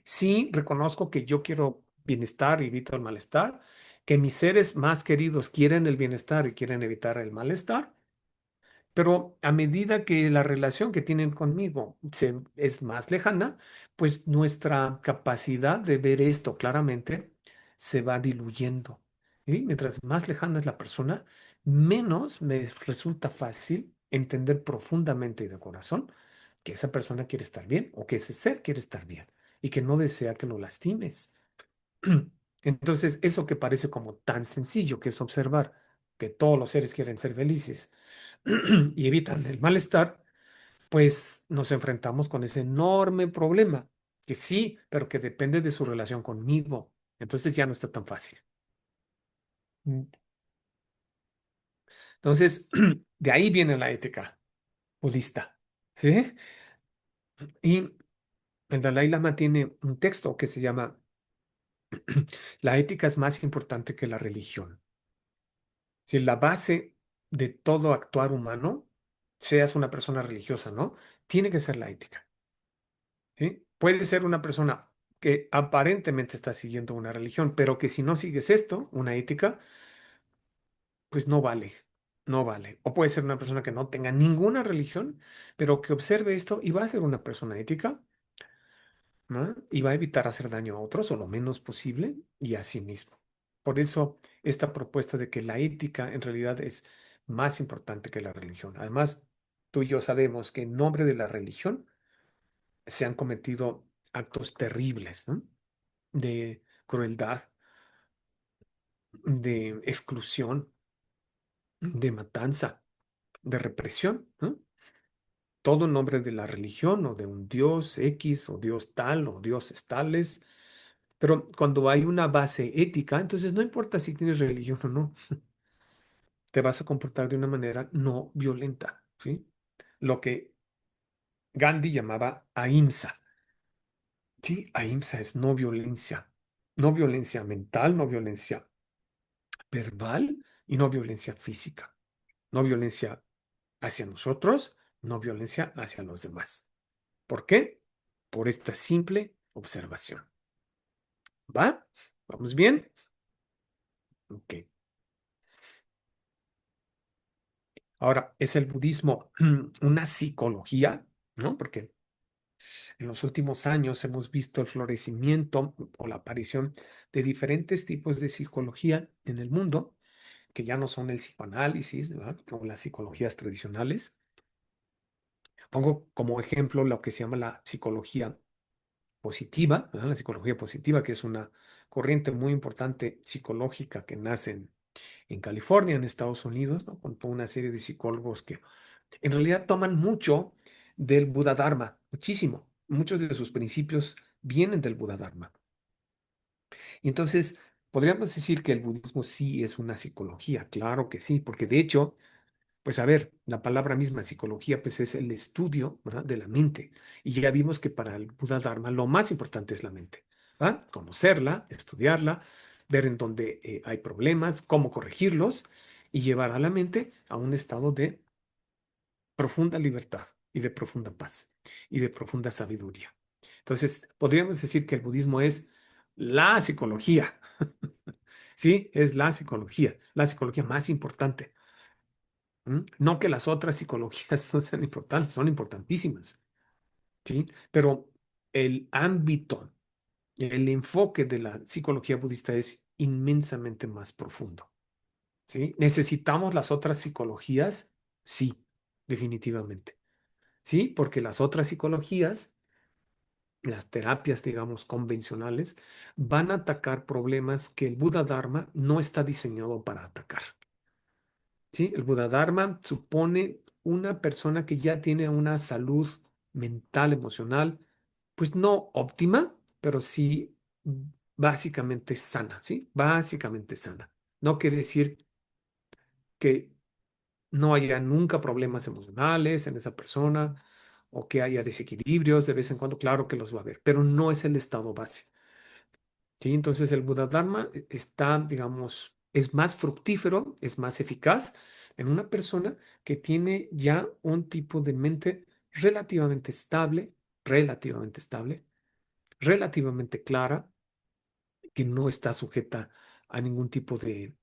sí reconozco que yo quiero bienestar y evito el malestar que mis seres más queridos quieren el bienestar y quieren evitar el malestar, pero a medida que la relación que tienen conmigo es más lejana, pues nuestra capacidad de ver esto claramente se va diluyendo. ¿Sí? Mientras más lejana es la persona, menos me resulta fácil entender profundamente y de corazón que esa persona quiere estar bien o que ese ser quiere estar bien y que no desea que lo lastimes. Entonces, eso que parece como tan sencillo, que es observar que todos los seres quieren ser felices y evitan el malestar, pues nos enfrentamos con ese enorme problema, que sí, pero que depende de su relación conmigo. Entonces ya no está tan fácil. Mm. Entonces, de ahí viene la ética budista, ¿sí? Y el Dalai Lama tiene un texto que se llama La ética es más importante que la religión. Si la base de todo actuar humano, seas una persona religiosa, ¿no? Tiene que ser la ética. ¿Sí? Puede ser una persona que aparentemente está siguiendo una religión, pero que si no sigues esto, una ética, pues no vale, no vale. O puede ser una persona que no tenga ninguna religión, pero que observe esto y va a ser una persona ética, ¿no? Y va a evitar hacer daño a otros o lo menos posible y a sí mismo. Por eso, esta propuesta de que la ética en realidad es más importante que la religión. Además, tú y yo sabemos que en nombre de la religión se han cometido actos terribles, ¿no? De crueldad, de exclusión, de matanza, de represión, ¿no? Todo en nombre de la religión o de un Dios X o Dios tal o dioses tales. Pero cuando hay una base ética, entonces no importa si tienes religión o no, te vas a comportar de una manera no violenta, ¿sí? Lo que Gandhi llamaba ahimsa. Sí, ahimsa es no violencia. No violencia mental, no violencia verbal y no violencia física. No violencia hacia nosotros, no violencia hacia los demás. ¿Por qué? Por esta simple observación. ¿Va? ¿Vamos bien? Ok. Ahora, ¿es el budismo una psicología? ¿No? Porque en los últimos años hemos visto el florecimiento o la aparición de diferentes tipos de psicología en el mundo, que ya no son el psicoanálisis, ¿verdad? O las psicologías tradicionales. Pongo como ejemplo lo que se llama la psicología positiva, ¿verdad? La psicología positiva, que es una corriente muy importante psicológica que nace en California, en Estados Unidos, ¿no? Con toda una serie de psicólogos que en realidad toman mucho del Buda Dharma, muchísimo. Muchos de sus principios vienen del Buda Dharma. Y entonces, podríamos decir que el budismo sí es una psicología, claro que sí, porque de hecho, pues a ver, la palabra misma psicología, pues es el estudio, ¿verdad? De la mente. Y ya vimos que para el Buda Dharma lo más importante es la mente, ¿va? Conocerla, estudiarla, ver en dónde hay problemas, cómo corregirlos y llevar a la mente a un estado de profunda libertad y de profunda paz y de profunda sabiduría. Entonces, podríamos decir que el budismo es la psicología, ¿sí? Es la psicología más importante. ¿M? No que las otras psicologías no sean importantes, son importantísimas, ¿sí? Pero el ámbito, el enfoque de la psicología budista es inmensamente más profundo, ¿sí? ¿Necesitamos las otras psicologías? Sí, definitivamente. Sí, porque las otras psicologías, las terapias, digamos, convencionales, van a atacar problemas que el Buda Dharma no está diseñado para atacar. Sí, el Buda Dharma supone una persona que ya tiene una salud mental, emocional, pues no óptima, pero sí básicamente sana, ¿sí? Básicamente sana. No quiere decir que no haya nunca problemas emocionales en esa persona o que haya desequilibrios de vez en cuando, claro que los va a haber, pero no es el estado base. ¿Sí? Entonces el Buda Dharma está, digamos, es más fructífero, es más eficaz en una persona que tiene ya un tipo de mente relativamente estable, relativamente estable, relativamente clara, que no está sujeta a ningún tipo de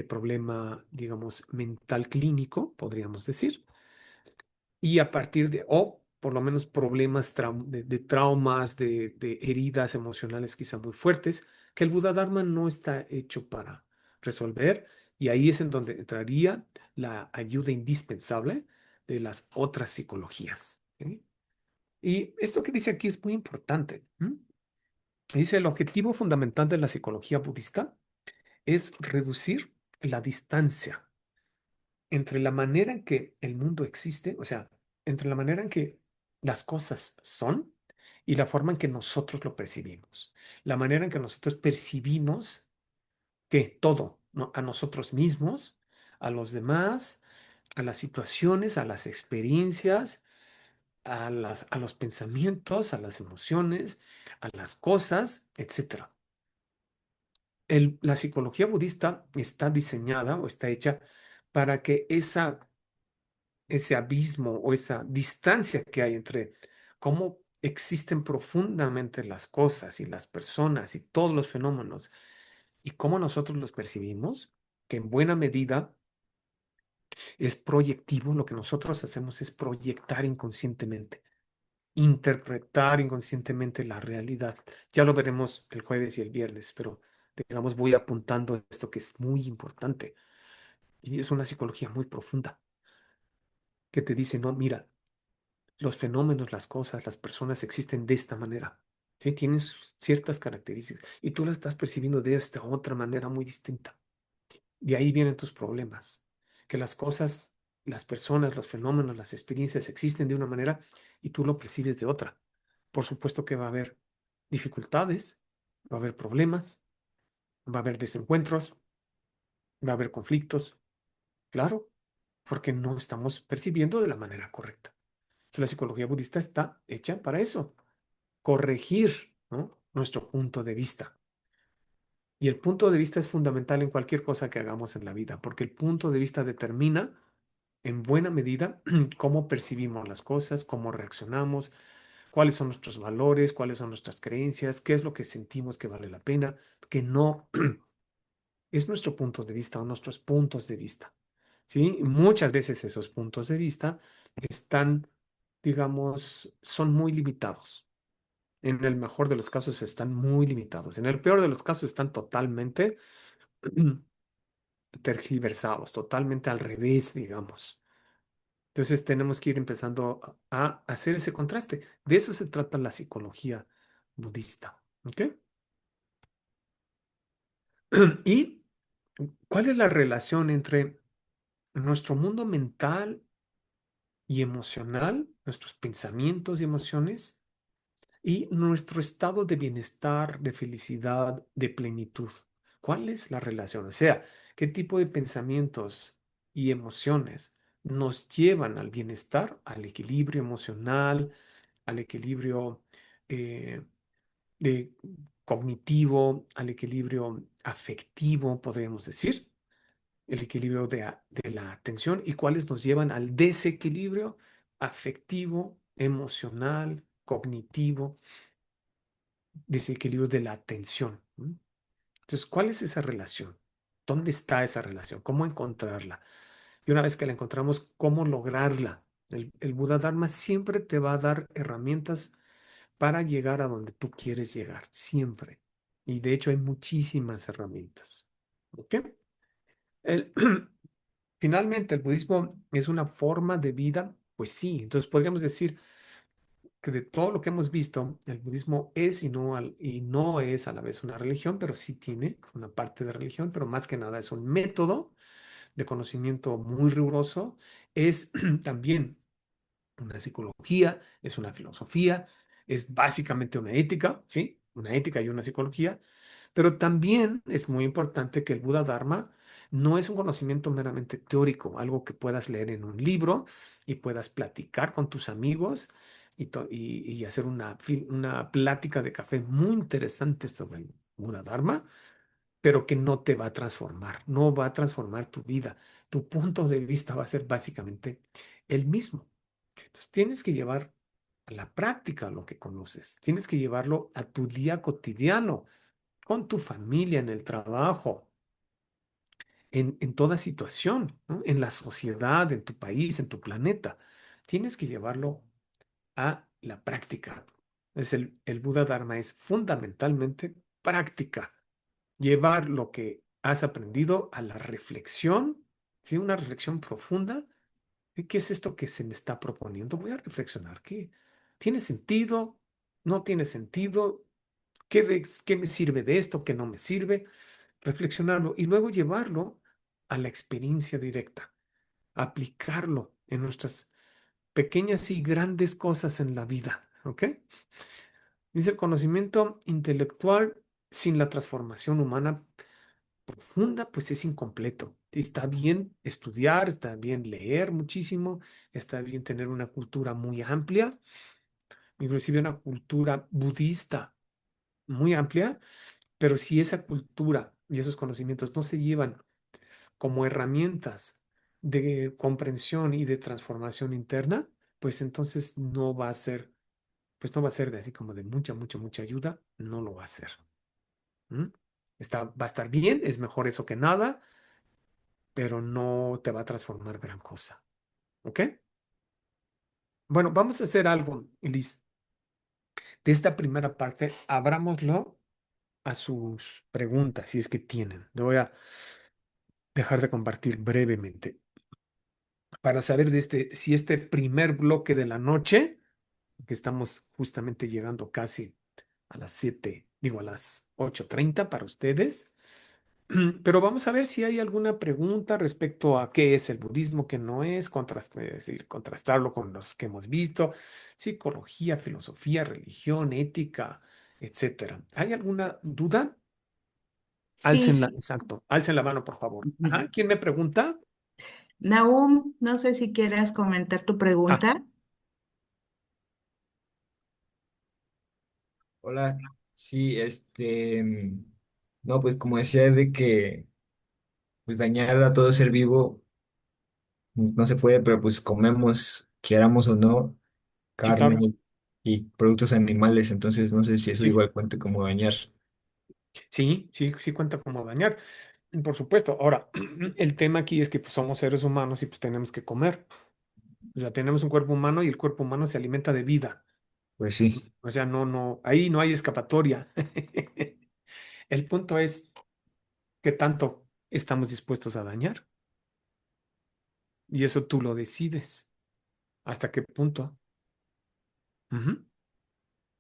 problema, digamos, mental clínico, podríamos decir. Y a partir de, o por lo menos problemas de traumas, de heridas emocionales quizá muy fuertes, que el Buda Dharma no está hecho para resolver. Y ahí es en donde entraría la ayuda indispensable de las otras psicologías. ¿Sí? Y esto que dice aquí es muy importante. ¿M? Dice, el objetivo fundamental de la psicología budista es reducir la distancia entre la manera en que el mundo existe, o sea, entre la manera en que las cosas son y la forma en que nosotros lo percibimos. La manera en que nosotros percibimos que todo, ¿no? A nosotros mismos, a los demás, a las situaciones, a las experiencias, a los pensamientos, a las emociones, a las cosas, etcétera. La psicología budista está diseñada o está hecha para que ese abismo o esa distancia que hay entre cómo existen profundamente las cosas y las personas y todos los fenómenos y cómo nosotros los percibimos, que en buena medida es proyectivo, lo que nosotros hacemos es proyectar inconscientemente, interpretar inconscientemente la realidad. Ya lo veremos el jueves y el viernes, pero digamos voy apuntando esto que es muy importante y es una psicología muy profunda que te dice, no, mira, los fenómenos, las cosas, las personas existen de esta manera. ¿Sí? Tienen ciertas características y tú las estás percibiendo de esta otra manera muy distinta. De ahí vienen tus problemas, que las cosas, las personas, los fenómenos, las experiencias existen de una manera y tú lo percibes de otra. Por supuesto que va a haber dificultades, va a haber problemas, va a haber desencuentros, va a haber conflictos, claro, porque no estamos percibiendo de la manera correcta. Entonces, la psicología budista está hecha para eso, corregir, ¿no? Nuestro punto de vista. Y el punto de vista es fundamental en cualquier cosa que hagamos en la vida, porque el punto de vista determina en buena medida cómo percibimos las cosas, cómo reaccionamos, cuáles son nuestros valores, cuáles son nuestras creencias, qué es lo que sentimos que vale la pena, que no es nuestro punto de vista o nuestros puntos de vista. ¿Sí? Muchas veces esos puntos de vista están, digamos, son muy limitados. En el mejor de los casos están muy limitados. En el peor de los casos están totalmente tergiversados, totalmente al revés, digamos. Entonces tenemos que ir empezando a hacer ese contraste. De eso se trata la psicología budista. ¿Ok? ¿Y cuál es la relación entre nuestro mundo mental y emocional, nuestros pensamientos y emociones, y nuestro estado de bienestar, de felicidad, de plenitud? ¿Cuál es la relación? O sea, ¿qué tipo de pensamientos y emociones nos llevan al bienestar, al equilibrio emocional, al equilibrio eh, de cognitivo, al equilibrio afectivo, podríamos decir, el equilibrio de la atención, y cuáles nos llevan al desequilibrio afectivo, emocional, cognitivo, desequilibrio de la atención. ¿M? Entonces, ¿cuál es esa relación? ¿Dónde está esa relación? ¿Cómo encontrarla? Y una vez que la encontramos, ¿cómo lograrla? El Buda Dharma siempre te va a dar herramientas para llegar a donde tú quieres llegar, siempre. Y de hecho hay muchísimas herramientas. ¿Ok? El- Finalmente, el budismo es una forma de vida, pues sí. Entonces podríamos decir que de todo lo que hemos visto, el budismo es y no es a la vez una religión, pero sí tiene una parte de religión, pero más que nada es un método de conocimiento muy riguroso. Es también una psicología, es una filosofía, es básicamente una ética, ¿sí? Una ética y una psicología, pero también es muy importante que el Buda Dharma no es un conocimiento meramente teórico, algo que puedas leer en un libro y puedas platicar con tus amigos y hacer una plática de café muy interesante sobre el Buda Dharma, pero que no te va a transformar, no va a transformar tu vida. Tu punto de vista va a ser básicamente el mismo. Entonces tienes que llevar a la práctica lo que conoces, tienes que llevarlo a tu día cotidiano, con tu familia, en el trabajo, en toda situación, ¿no? En la sociedad, en tu país, en tu planeta. Tienes que llevarlo a la práctica. El Buda Dharma es fundamentalmente práctica. Llevar lo que has aprendido a la reflexión, ¿sí? Una reflexión profunda. ¿Qué es esto que se me está proponiendo? Voy a reflexionar. ¿Qué tiene sentido? ¿No tiene sentido? ¿Qué me sirve de esto? ¿Qué no me sirve? Reflexionarlo y luego llevarlo a la experiencia directa, aplicarlo en nuestras pequeñas y grandes cosas en la vida, ¿ok? Dice el conocimiento intelectual sin la transformación humana profunda, pues es incompleto. Está bien estudiar, está bien leer muchísimo, está bien tener una cultura muy amplia, inclusive una cultura budista muy amplia, pero si esa cultura y esos conocimientos no se llevan como herramientas de comprensión y de transformación interna, pues entonces no va a ser, pues no va a ser de así como de mucha, mucha, mucha ayuda, no lo va a hacer. ¿Mm? Va a estar bien, es mejor eso que nada, pero no te va a transformar gran cosa. ¿Ok? Bueno, vamos a hacer algo, Liz. De esta primera parte, abrámoslo a sus preguntas, si es que tienen. Le voy a dejar de compartir brevemente para saber de si este primer bloque de la noche, que estamos justamente llegando casi a las 7, digo a las 8:30 para ustedes. Pero vamos a ver si hay alguna pregunta respecto a qué es el budismo, qué no es, es decir, contrastarlo con los que hemos visto, psicología, filosofía, religión, ética, etcétera. ¿Hay alguna duda? Sí, Exacto, alcen la mano, por favor. Ajá, ¿quién me pregunta? Nahum, no sé si quieras comentar tu Ah, pregunta. Hola, sí, no, pues como decía de que pues dañar a todo ser vivo no se puede, pero pues comemos, queramos o no, sí, claro. carne y productos animales, entonces no sé si eso Sí, igual cuenta como dañar. sí, sí, sí cuenta como dañar. Por supuesto. Ahora, el tema aquí es que pues, somos seres humanos y pues tenemos que comer. O sea, tenemos un cuerpo humano y el cuerpo humano se alimenta de vida. Pues sí, O sea, ahí no hay escapatoria. El punto es qué tanto estamos dispuestos a dañar. Y eso tú lo decides. ¿Hasta qué punto? Ujú.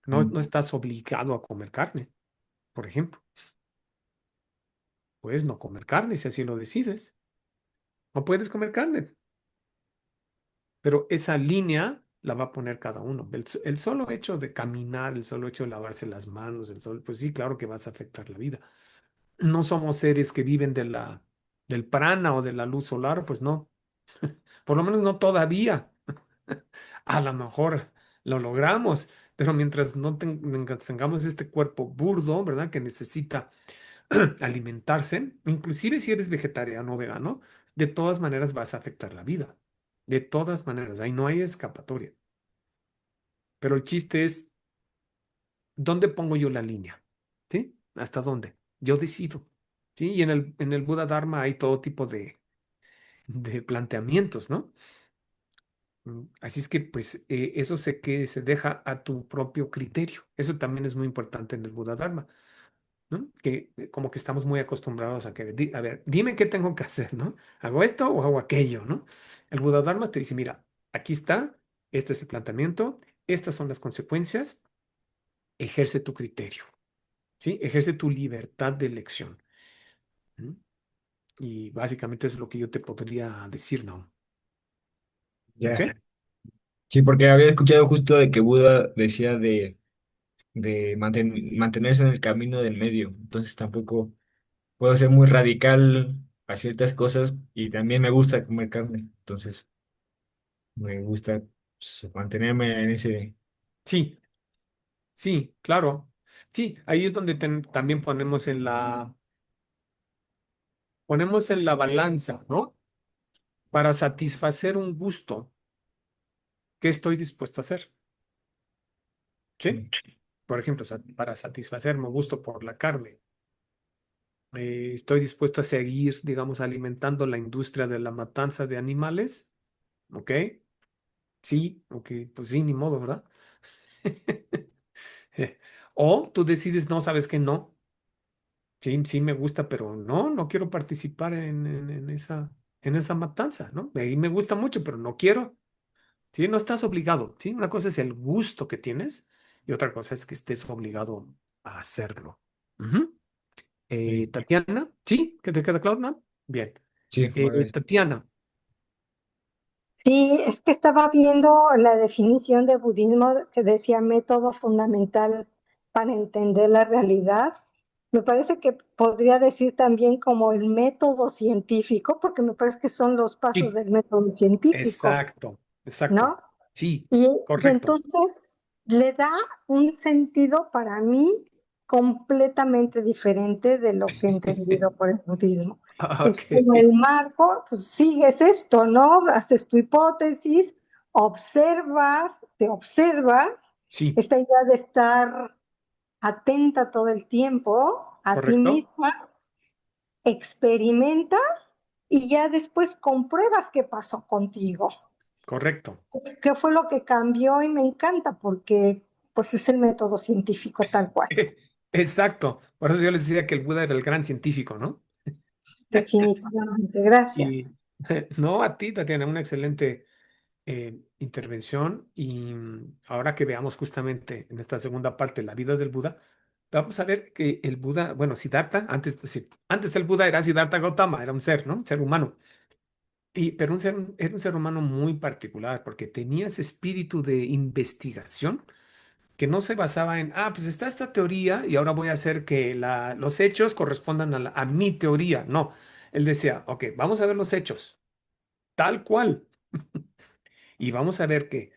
No, mm, no estás obligado a comer carne, por ejemplo. Puedes no comer carne si así lo decides. No puedes comer carne, pero esa línea la va a poner cada uno. El solo hecho de caminar, el solo hecho de lavarse las manos, pues sí, claro que vas a afectar la vida. No somos seres que viven del prana o de la luz solar, pues no. Por lo menos no todavía. A lo mejor lo logramos, pero mientras tengamos este cuerpo burdo, ¿verdad? Que necesita alimentarse, inclusive si eres vegetariano o vegano, de todas maneras vas a afectar la vida. De todas maneras, ahí no hay escapatoria. Pero el chiste es, ¿dónde pongo yo la línea? ¿Sí? ¿Hasta dónde? Yo decido. ¿Sí? Y en el Buda Dharma hay todo tipo de planteamientos, ¿no? Así es que, pues, eso que se deja a tu propio criterio. Eso también es muy importante en el Buda Dharma, ¿no? Que como que estamos muy acostumbrados a que, a ver, dime qué tengo que hacer, ¿no? ¿Hago esto o hago aquello, ¿no? El Buda Dharma te dice, mira, aquí está, este es el planteamiento, estas son las consecuencias, ejerce tu criterio, ¿sí? Ejerce tu libertad de elección. ¿Mm? Y básicamente eso es lo que yo te podría decir, ¿no? ¿Ok? ya. Sí, porque había escuchado justo de que Buda decía de mantenerse en el camino del medio, entonces tampoco puedo ser muy radical a ciertas cosas y también me gusta comer carne, entonces me gusta pues, mantenerme en ese... Sí, sí, claro. Sí, ahí es donde también ponemos en la balanza, ¿no? Para satisfacer un gusto, ¿qué estoy dispuesto a hacer? ¿Sí? Por ejemplo, para satisfacer mi gusto por la carne. Estoy dispuesto a seguir, digamos, alimentando la industria de la matanza de animales, ¿ok? Sí, ok, pues sí, ni modo, ¿verdad? O tú decides, no, sabes que no, sí, sí me gusta, pero no, no quiero participar en esa matanza, ¿no? Y me gusta mucho, pero no quiero. Sí, no estás obligado, ¿sí? Una cosa es el gusto que tienes y otra cosa es que estés obligado a hacerlo. Ujú. Sí, Tatiana, ¿sí? ¿Que te queda claro, no? Bien. sí, bueno, Tatiana, Sí, es que estaba viendo la definición de budismo que decía método fundamental para entender la realidad. Me parece que podría decir también como el método científico, porque me parece que son los pasos sí, del método científico, exacto, exacto. ¿no? Sí, Y correcto. entonces le da un sentido para mí completamente diferente de lo que he entendido por el budismo. Es Ok, como el marco, pues sigues esto, ¿no? Haces tu hipótesis, observas, te observas, sí, esta idea de estar atenta todo el tiempo a ti correcto, misma, experimentas y ya después compruebas qué pasó contigo. correcto. ¿Qué fue lo que cambió? Y me encanta porque pues es el método científico tal cual, Exacto. Por eso yo les decía que el Buda era el gran científico, ¿no? definitivamente. Gracias. Y no, a ti, Tatiana, una excelente intervención. Y ahora que veamos justamente en esta segunda parte la vida del Buda, vamos a ver que el Buda, bueno, Siddhartha, antes, sí, antes el Buda era Siddhartha Gautama, era un ser, ¿no? Un ser humano. Pero era un ser humano muy particular porque tenía ese espíritu de investigación que no se basaba en, pues está esta teoría y ahora voy a hacer que los hechos correspondan a mi teoría. No, él decía, ok, vamos a ver los hechos, tal cual. Y vamos a ver que,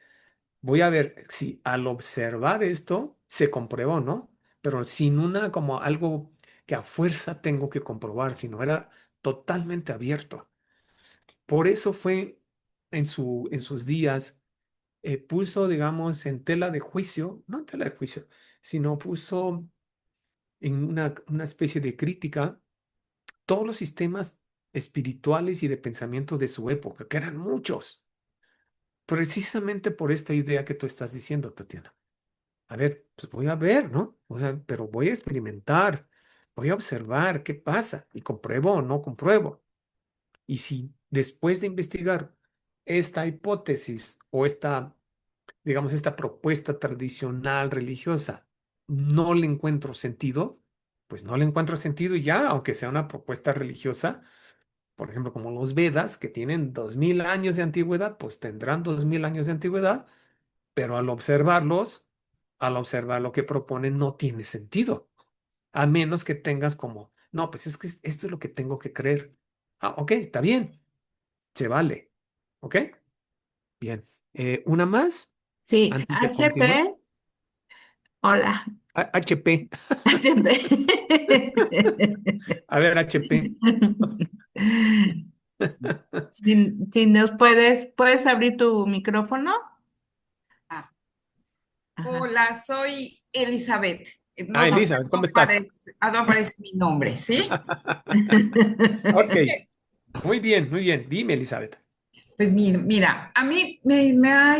voy a ver si al observar esto se comprueba o no, pero sin una como algo que a fuerza tengo que comprobar, sino era totalmente abierto. Por eso fue en sus días, puso, digamos, en tela de juicio, no en tela de juicio, sino puso en una especie de crítica todos los sistemas espirituales y de pensamiento de su época, que eran muchos, precisamente por esta idea que tú estás diciendo, Tatiana. A ver, pues voy a ver, ¿no? Pero voy a experimentar, voy a observar qué pasa y compruebo o no compruebo. Y si después de investigar esta hipótesis o digamos, esta propuesta tradicional religiosa, no le encuentro sentido, pues no le encuentro sentido y ya, aunque sea una propuesta religiosa, por ejemplo, como los Vedas, que tienen 2000 años de antigüedad, pues tendrán 2000 años de antigüedad, pero al observar lo que proponen, no tiene sentido, a menos que tengas como, no, pues es que esto es lo que tengo que creer. Ok, está bien, se vale. ¿Ok? Bien. Una más Sí, antes de continuar. HP, hola, HP. HP. A ver, HP. Si nos puedes abrir tu micrófono. Ah, Ajá. hola, soy Elizabeth. No, Elizabeth, ¿cómo estás? no aparece mi nombre, ¿sí? Es Ok, que, muy bien, muy bien. Dime, Elizabeth. pues mira, a mí me ha,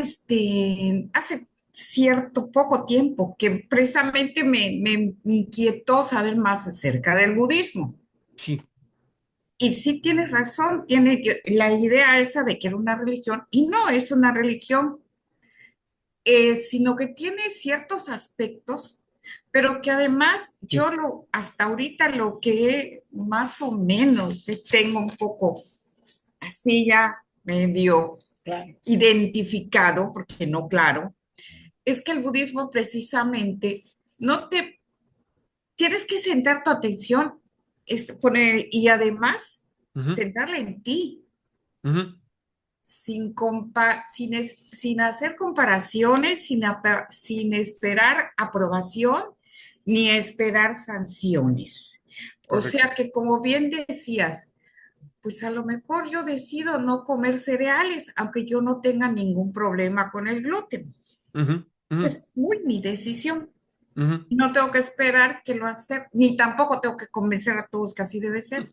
hace cierto poco tiempo que precisamente me inquietó saber más acerca del budismo. Sí. Y sí tienes razón, tiene la idea esa de que era una religión, y no es una religión, sino que tiene ciertos aspectos, pero que además Sí. hasta ahorita lo que más o menos tengo un poco así ya medio identificado, porque no claro, es que el budismo precisamente no te, tienes que centrar tu atención y además Ujú, centrarla en ti ujú, sin hacer comparaciones, sin esperar aprobación ni esperar sanciones. O correcto. sea que, como bien decías, pues a lo mejor yo decido no comer cereales, aunque yo no tenga ningún problema con el gluten. Ujú, ujú. Pero es muy mi decisión. Ujú. No tengo que esperar que lo acepten, ni tampoco tengo que convencer a todos que así debe ser.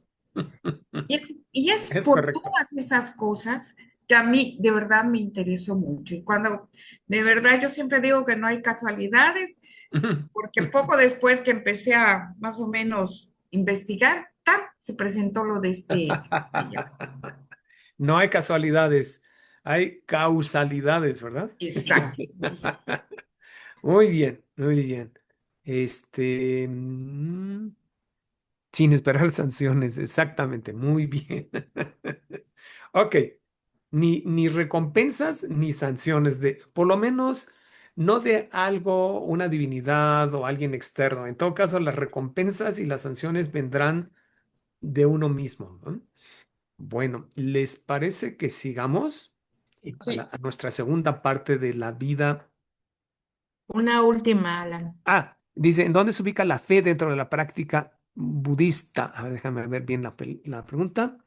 Y es Es por correcto. todas esas cosas que a mí de verdad me interesó mucho. Y cuando de verdad yo siempre digo que no hay casualidades, porque poco después que empecé a más o menos investigar, ¡tan! Se presentó lo de este taller. No hay casualidades, hay causalidades, ¿verdad? Exacto. Muy bien, muy bien. Sin esperar sanciones, exactamente, muy bien. Ok, ni recompensas ni sanciones por lo menos no de algo, una divinidad o alguien externo. En todo caso, las recompensas y las sanciones vendrán de uno mismo, ¿no? Bueno, ¿les parece que sigamos Sí. a nuestra segunda parte de la vida? Una última, Alan. Dice, ¿en dónde se ubica la fe dentro de la práctica budista? A ver, déjame ver bien la pregunta.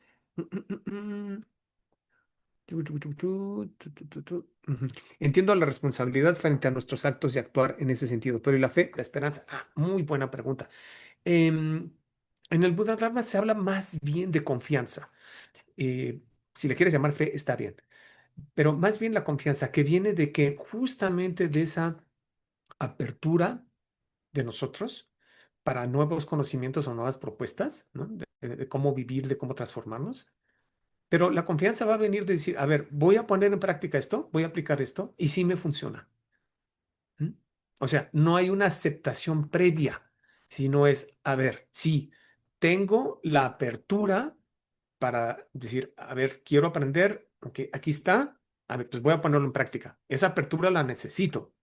Ujú. Entiendo la responsabilidad frente a nuestros actos y actuar en ese sentido, pero ¿y la fe, la esperanza? Muy buena pregunta. Em, en el Buda Dharma se habla más bien de confianza. Eh, si le quieres llamar fe, está bien, pero más bien la confianza que viene de que justamente de esa apertura de nosotros para nuevos conocimientos o nuevas propuestas, ¿no? De cómo vivir, de cómo transformarnos. Pero la confianza va a venir de decir, a ver, voy a poner en práctica esto, voy a aplicar esto y sí me funciona. ¿Mm? O sea, no hay una aceptación previa, sino es, a ver, sí, tengo la apertura para decir, a ver, quiero aprender, ok, aquí está, a ver, pues voy a ponerlo en práctica. Esa apertura la necesito,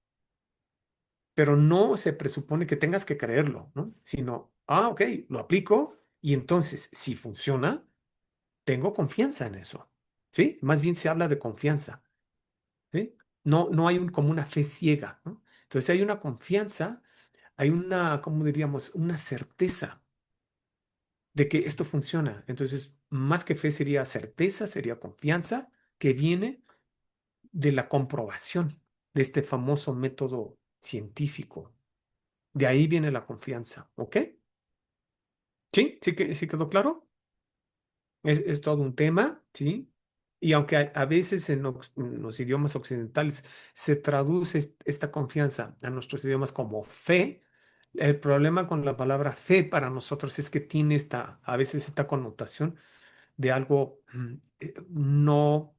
pero no se presupone que tengas que creerlo, ¿no? Sino, ok, lo aplico y entonces, si funciona, tengo confianza en eso, ¿sí? Más bien se habla de confianza, ¿sí? No hay como una fe ciega, ¿no? Entonces hay una confianza, hay una, ¿cómo diríamos? Una certeza de que esto funciona. Entonces, más que fe sería certeza, sería confianza que viene de la comprobación de este famoso método científico. De ahí viene la confianza, ¿ok? ¿Sí? ¿Sí quedó claro? Es todo un tema, ¿sí? Y aunque a veces en los idiomas occidentales se traduce esta confianza a nuestros idiomas como fe, el problema con la palabra fe para nosotros es que tiene a veces esta connotación de algo no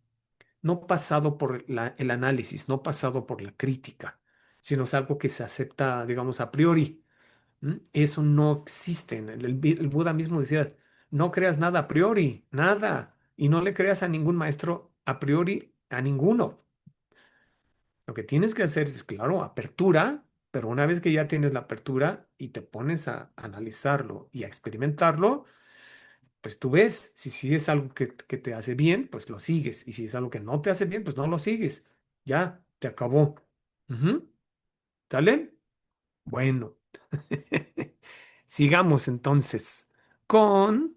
pasado por el análisis, no pasado por la crítica, sino es algo que se acepta, digamos, a priori. Eso no existe. El Buda mismo decía, no creas nada a priori, nada, y no le creas a ningún maestro a priori, a ninguno. Lo que tienes que hacer es, claro, apertura, pero una vez que ya tienes la apertura y te pones a analizarlo y a experimentarlo, pues tú ves, si es algo que te hace bien, pues lo sigues, y si es algo que no te hace bien, pues no lo sigues. Ya, te acabó. Ujú. ¿Sale? Bueno. Sigamos entonces con,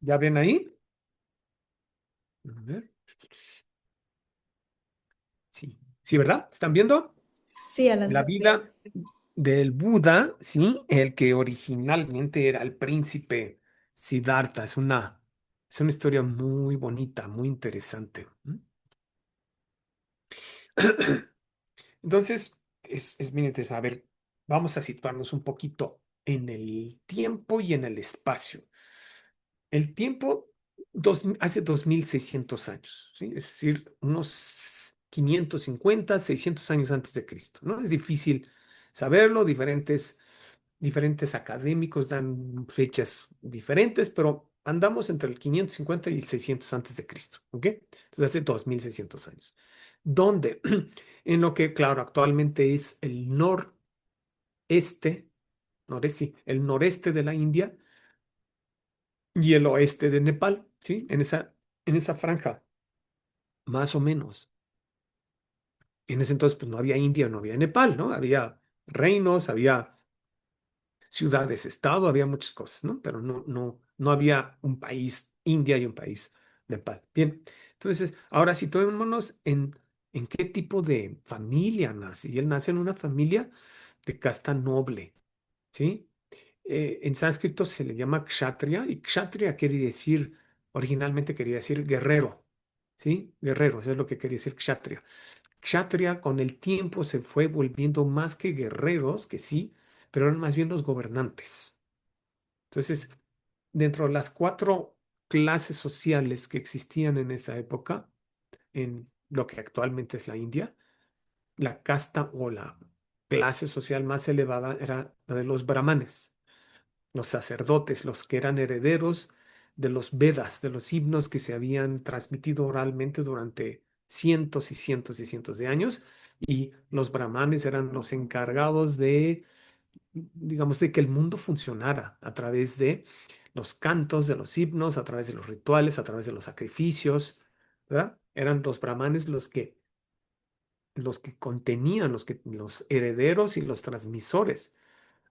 ¿ya ven ahí? A ver. Sí, sí, ¿verdad? ¿Están viendo? Sí, Alan, La se ve. vida del Buda, sí, el que originalmente era el príncipe Siddhartha. Es una historia muy bonita, muy interesante. Entonces, es bien interesante. A ver, vamos a situarnos un poquito en el tiempo y en el espacio. El tiempo hace 2600 años, ¿sí? Es decir, unos 550, 600 años antes de Cristo, ¿no? Es difícil saberlo, diferentes académicos dan fechas diferentes, pero andamos entre el 550 y el 600 antes de Cristo, ¿ok? Entonces hace 2600 años. ¿Dónde? En lo que, claro, actualmente es el noreste, sí, el noreste de la India y el oeste de Nepal, ¿sí? En esa franja, más o menos. En ese entonces, pues no había India, no había Nepal, ¿no? Había reinos, había ciudades-estado, había muchas cosas, ¿no? Pero no había un país India y un país Nepal. Bien, entonces, ahora situémonos en en qué tipo de familia nace. Y él nace en una familia de casta noble, ¿sí? En sánscrito se le llama kshatriya y kshatriya quiere decir, originalmente quería decir guerrero, ¿sí? Guerrero, eso es lo que quería decir kshatriya. Kshatriya con el tiempo se fue volviendo más que guerreros, que sí, pero eran más bien los gobernantes. Entonces, dentro de las cuatro clases sociales que existían en esa época, en lo que actualmente es la India, la casta o la clase social más elevada era la de los brahmanes, los sacerdotes, los que eran herederos de los Vedas, de los himnos que se habían transmitido oralmente durante cientos y cientos y cientos de años, y los brahmanes eran los encargados de, digamos, de que el mundo funcionara a través de los cantos, de los himnos, a través de los rituales, a través de los sacrificios, ¿verdad? Eran los brahmanes los que contenían, los herederos y los transmisores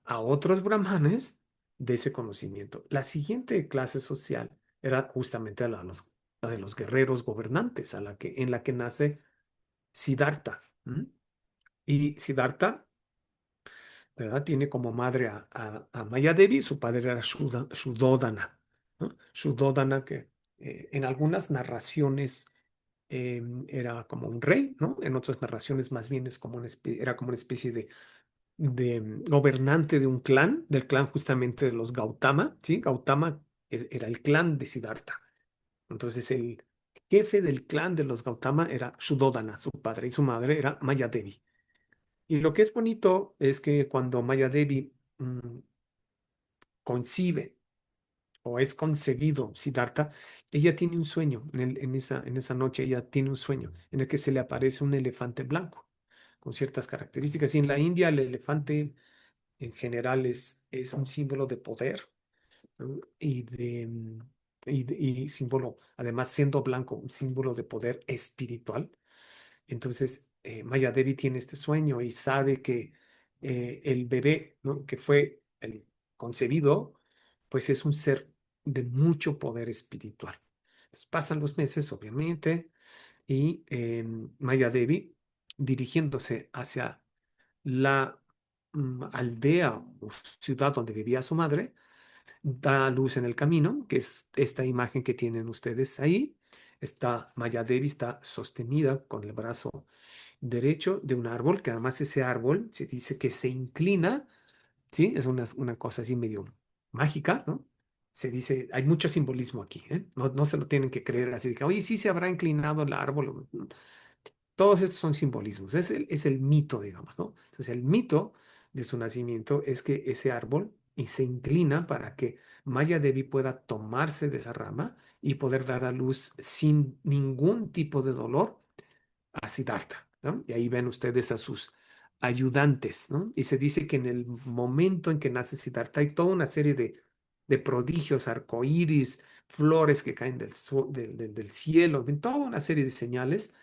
a otros brahmanes de ese conocimiento. La siguiente clase social era justamente la de los guerreros gobernantes, en la que nace Siddhartha. ¿M? Y Siddhartha, ¿verdad? Tiene como madre a Mayadevi, su padre era Shuddhodana, ¿no? Shuddhodana que en algunas narraciones era como un rey, ¿no? En otras narraciones más bien era como una especie de gobernante de un clan, del clan justamente de los Gautama, ¿sí? Gautama era el clan de Siddhartha. Entonces el jefe del clan de los Gautama era Shuddhodana, su padre, y su madre era Mayadevi. Y lo que es bonito es que cuando Mayadevi concibe o es concebido Siddhartha, ella tiene un sueño, en esa noche ella tiene un sueño en el que se le aparece un elefante blanco con ciertas características. Y en la India el elefante en general es un símbolo de poder, ¿no? Y símbolo, además siendo blanco, un símbolo de poder espiritual. Entonces, Maya Devi tiene este sueño y sabe que el bebé, ¿no? que fue el concebido, pues es un ser de mucho poder espiritual. Entonces, pasan los meses, obviamente, y Maya Devi, dirigiéndose hacia la aldea o ciudad donde vivía su madre, da luz en el camino, que es esta imagen que tienen ustedes ahí. Está Maya Devi, está sostenida con el brazo derecho de un árbol, que además ese árbol se dice que se inclina, ¿sí? Es una cosa así medio mágica, ¿no? Se dice, hay mucho simbolismo aquí, ¿eh? No, no se lo tienen que creer así de que, oye, sí se habrá inclinado el árbol. Todos estos son simbolismos, es el mito, digamos, ¿no? Entonces, el mito de su nacimiento es que ese árbol y se inclina para que Maya Devi pueda tomarse de esa rama y poder dar a luz sin ningún tipo de dolor a Siddhartha, ¿no? Y ahí ven ustedes a sus ayudantes, ¿no? Y se dice que en el momento en que nace Siddhartha hay toda una serie de prodigios, arcoíris, flores que caen del cielo, ven toda una serie de señales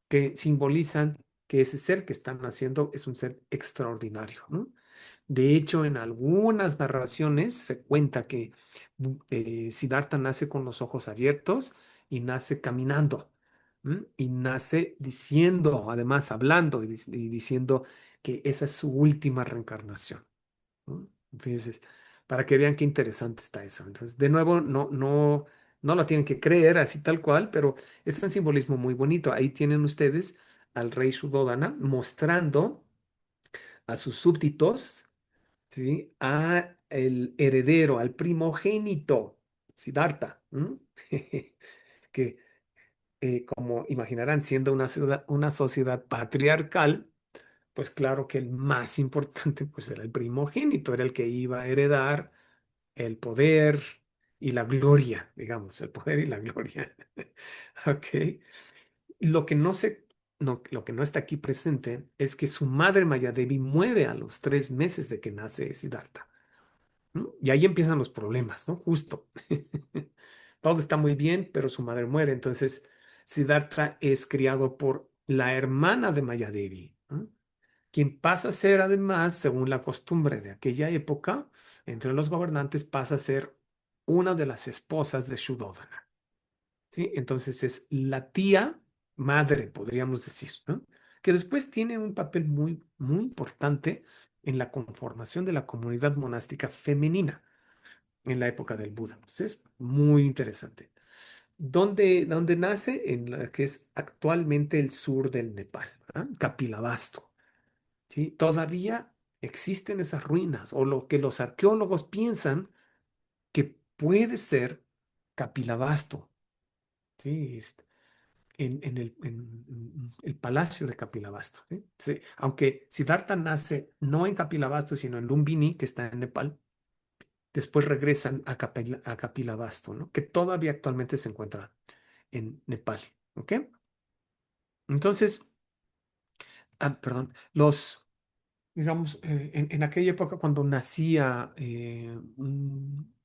que simbolizan que ese ser que están naciendo es un ser extraordinario, ¿no? De hecho, en algunas narraciones se cuenta que Siddhartha nace con los ojos abiertos y nace caminando, ¿m? Y nace diciendo, además hablando y diciendo que esa es su última reencarnación, ¿no? Fíjense, para que vean qué interesante está eso. Entonces, de nuevo, no lo tienen que creer así tal cual, pero es un simbolismo muy bonito. Ahí tienen ustedes al rey Suddhodana mostrando a sus súbditos, ¿sí? A el heredero, al primogénito, Siddhartha, ¿m? que como imaginarán, siendo una sociedad patriarcal, pues claro que el más importante pues era el primogénito, era el que iba a heredar el poder y la gloria, digamos, el poder y la gloria. Ok. Lo que no se, no, lo que no está aquí presente es que su madre Mayadevi muere a los 3 meses de que nace Siddhartha. ¿No? Y ahí empiezan los problemas, ¿no? Justo. Todo está muy bien, pero su madre muere. Entonces, Siddhartha es criado por la hermana de Mayadevi, ¿no? Quien pasa a ser, además, según la costumbre de aquella época, entre los gobernantes, pasa a ser una de las esposas de Shuddhodana, ¿sí? Entonces es la tía madre, podríamos decir, ¿no? Que después tiene un papel muy, muy importante en la conformación de la comunidad monástica femenina en la época del Buda. Entonces, muy interesante. ¿Dónde nace? En la que es actualmente el sur del Nepal, ¿ah? Kapilavastu, ¿sí? Todavía existen esas ruinas, o lo que los arqueólogos piensan que puede ser Kapilavastu, ¿sí? En el palacio de Kapilavastu, ¿sí? Sí, aunque Siddhartha nace no en Kapilavastu, sino en Lumbini, que está en Nepal, después regresan a Kapilavastu, ¿no? Que todavía actualmente se encuentra en Nepal, ¿ok? Entonces, perdón, digamos, en aquella época cuando nacía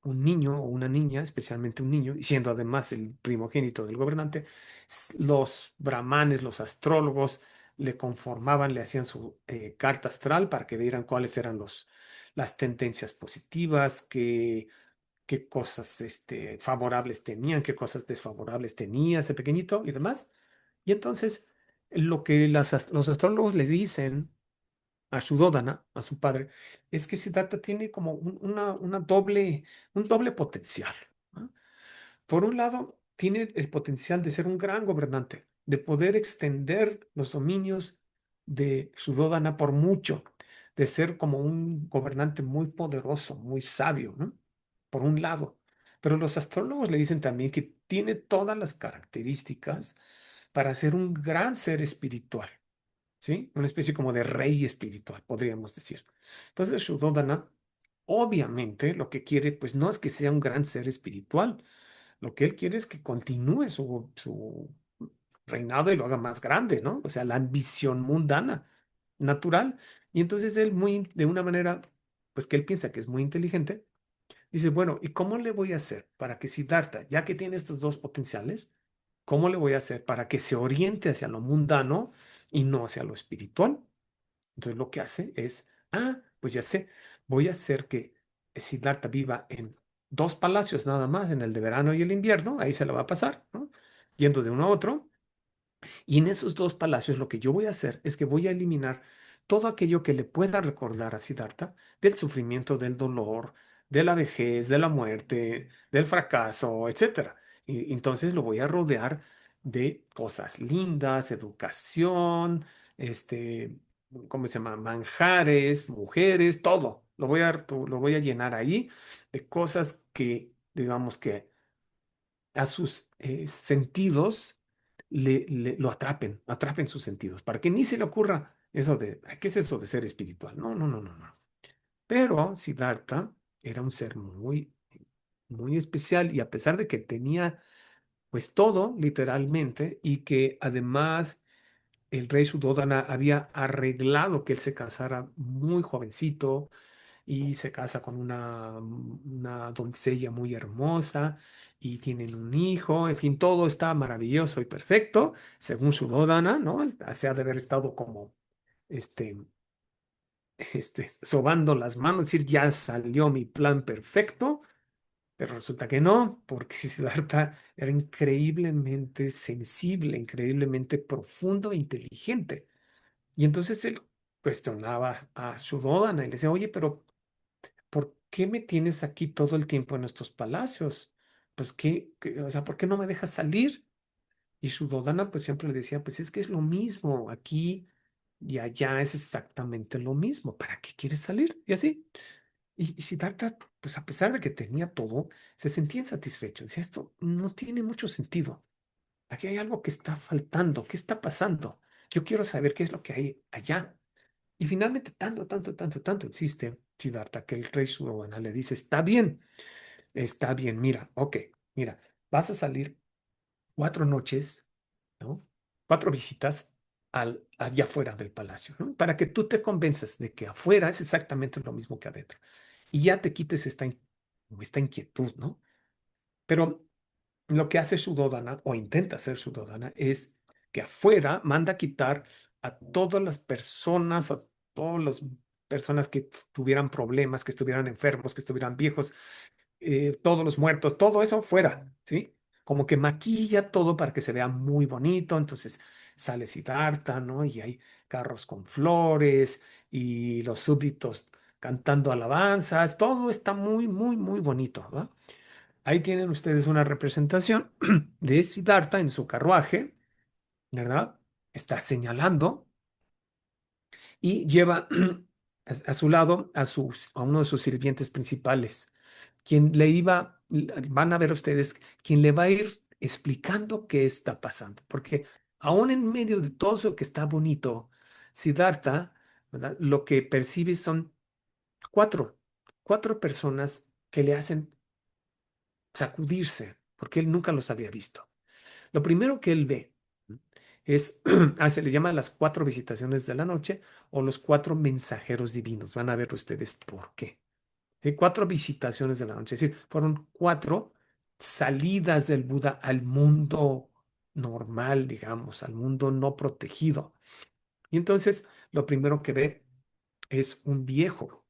un niño o una niña, especialmente un niño, y siendo además el primogénito del gobernante, los brahmanes, los astrólogos, le conformaban, le hacían su carta astral para que vieran cuáles eran las tendencias positivas, qué cosas favorables tenían, qué cosas desfavorables tenía ese pequeñito y demás. Y entonces, lo que los astrólogos le dicen a Shuddhodana, a su padre, es que Siddhartha tiene como un doble potencial, ¿no? Por un lado, tiene el potencial de ser un gran gobernante, de poder extender los dominios de Shuddhodana por mucho, de ser como un gobernante muy poderoso, muy sabio, ¿no? Por un lado. Pero los astrólogos le dicen también que tiene todas las características para ser un gran ser espiritual. ¿Sí? Una especie como de rey espiritual, podríamos decir. Entonces, Shuddhodana, obviamente, lo que quiere, pues no es que sea un gran ser espiritual, lo que él quiere es que continúe su reinado y lo haga más grande, ¿no? O sea, la ambición mundana, natural. Y entonces él de una manera, pues que él piensa que es muy inteligente, dice, bueno, ¿y cómo le voy a hacer para que Siddhartha, ya que tiene estos dos potenciales, cómo le voy a hacer para que se oriente hacia lo mundano y no hacia lo espiritual? Entonces lo que hace es, pues ya sé, voy a hacer que Siddhartha viva en dos palacios nada más, en el de verano y el invierno, ahí se la va a pasar, ¿no? Yendo de uno a otro, y en esos dos palacios lo que yo voy a hacer es que voy a eliminar todo aquello que le pueda recordar a Siddhartha del sufrimiento, del dolor, de la vejez, de la muerte, del fracaso, etcétera. Y entonces lo voy a rodear de cosas lindas, educación, este, ¿cómo se llama? Manjares, mujeres, todo. Lo voy a llenar ahí de cosas que, digamos que a sus sentidos lo atrapen sus sentidos, para que ni se le ocurra eso de, "Ay, ¿qué es eso de ser espiritual?". No, no, no, no, no. Pero Siddhartha era un ser muy, muy especial y a pesar de que tenía pues todo, literalmente, y que además el rey Suddhodana había arreglado que él se casara muy jovencito, y se casa con una doncella muy hermosa y tienen un hijo, en fin, todo está maravilloso y perfecto, según su Dodana, ¿no? Se ha de haber estado como, este, sobando las manos, decir, ya salió mi plan perfecto, pero resulta que no, porque Siddhartha era increíblemente sensible, increíblemente profundo e inteligente. Y entonces él cuestionaba a Sudodana y le decía, oye, pero ¿por qué me tienes aquí todo el tiempo en estos palacios? Pues o sea, ¿por qué no me dejas salir? Y Sudodana pues siempre le decía, pues es que es lo mismo, aquí y allá es exactamente lo mismo, ¿para qué quieres salir? Y así. Y Siddhartha, pues a pesar de que tenía todo, se sentía insatisfecho. Decía, esto no tiene mucho sentido. Aquí hay algo que está faltando, ¿qué está pasando? Yo quiero saber qué es lo que hay allá. Y finalmente, tanto, tanto, tanto, tanto existe Siddhartha que el rey Sudovana le dice, está bien, mira, ok, mira, vas a salir 4 noches, ¿no? 4 visitas allá afuera del palacio, ¿no? Para que tú te convenzas de que afuera es exactamente lo mismo que adentro. Y ya te quites esta inquietud, ¿no? Pero lo que hace Suddhodana, o intenta hacer Suddhodana, es que afuera manda a quitar a todas las personas, a todas las personas que tuvieran problemas, que estuvieran enfermos, que estuvieran viejos, todos los muertos, todo eso fuera, ¿sí? como que maquilla todo para que se vea muy bonito. Entonces sale Siddhartha, ¿no? Y hay carros con flores y los súbditos cantando alabanzas. Todo está muy, muy, muy bonito, ¿va? Ahí tienen ustedes una representación de Siddhartha en su carruaje, ¿verdad? Está señalando y lleva a su lado a uno de sus sirvientes principales, quien le iba, van a ver ustedes, quien le va a ir explicando qué está pasando, porque aún en medio de todo eso que está bonito, Siddhartha, ¿verdad? Lo que percibe son cuatro, cuatro personas que le hacen sacudirse, porque él nunca los había visto. Lo primero que él ve es, se le llama las cuatro visitaciones de la noche o los cuatro mensajeros divinos. Van a ver ustedes por qué. ¿Sí? Cuatro visitaciones de la noche, es decir, fueron cuatro salidas del Buda al mundo normal, digamos, al mundo no protegido. Y entonces lo primero que ve es un viejo,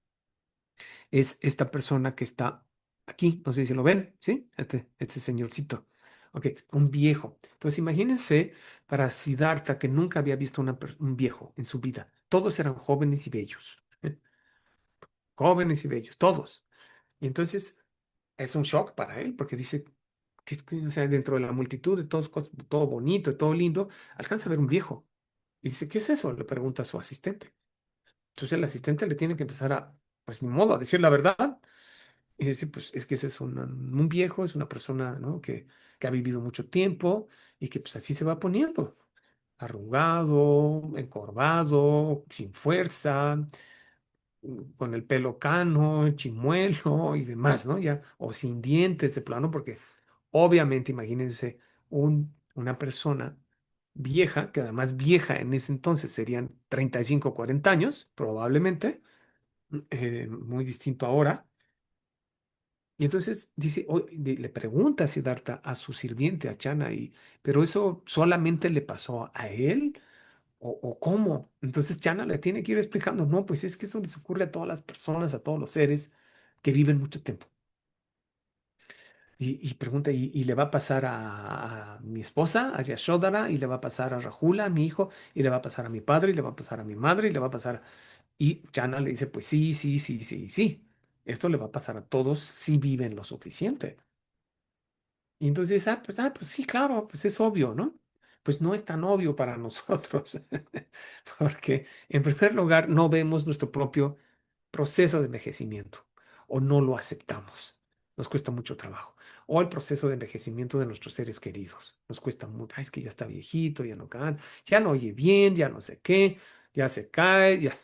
es esta persona que está aquí, no sé si lo ven, ¿sí? Este señorcito. Ok, un viejo. Entonces imagínense para Siddhartha que nunca había visto un viejo en su vida. Todos eran jóvenes y bellos. Jóvenes y bellos, todos. Y entonces es un shock para él porque dice, o sea, dentro de la multitud de todos, todo bonito, todo lindo, alcanza a ver un viejo. Y dice, ¿qué es eso? Le pregunta a su asistente. Entonces el asistente le tiene que empezar a, pues ni modo, a decir la verdad. Y dice, pues es que ese es un viejo, es una persona, ¿no? que ha vivido mucho tiempo y que pues así se va poniendo. Arrugado, encorvado, sin fuerza, con el pelo cano, chimuelo y demás, ¿no? Ya, o sin dientes de plano, porque obviamente, imagínense, una persona vieja, que además vieja en ese entonces serían 35 o 40 años, probablemente, muy distinto ahora. Y entonces dice, le pregunta a Siddhartha a su sirviente, a Chana, pero eso solamente le pasó a él. O cómo? Entonces Chana le tiene que ir explicando, no, pues es que eso les ocurre a todas las personas, a todos los seres que viven mucho tiempo. Y pregunta, ¿y le va a pasar a mi esposa, a Yashodhara, y le va a pasar a Rahula, a mi hijo, y le va a pasar a mi padre, y le va a pasar a mi madre, y le va a pasar... Y Chana le dice, pues sí, sí, sí, sí, sí. Esto le va a pasar a todos si viven lo suficiente. Y entonces, pues sí, claro, pues es obvio, ¿no? Pues no es tan obvio para nosotros, porque en primer lugar no vemos nuestro propio proceso de envejecimiento o no lo aceptamos. Nos cuesta mucho trabajo. O el proceso de envejecimiento de nuestros seres queridos. Nos cuesta mucho. Ay, es que ya está viejito, ya no canta, ya no oye bien, ya no sé qué, ya se cae, ya,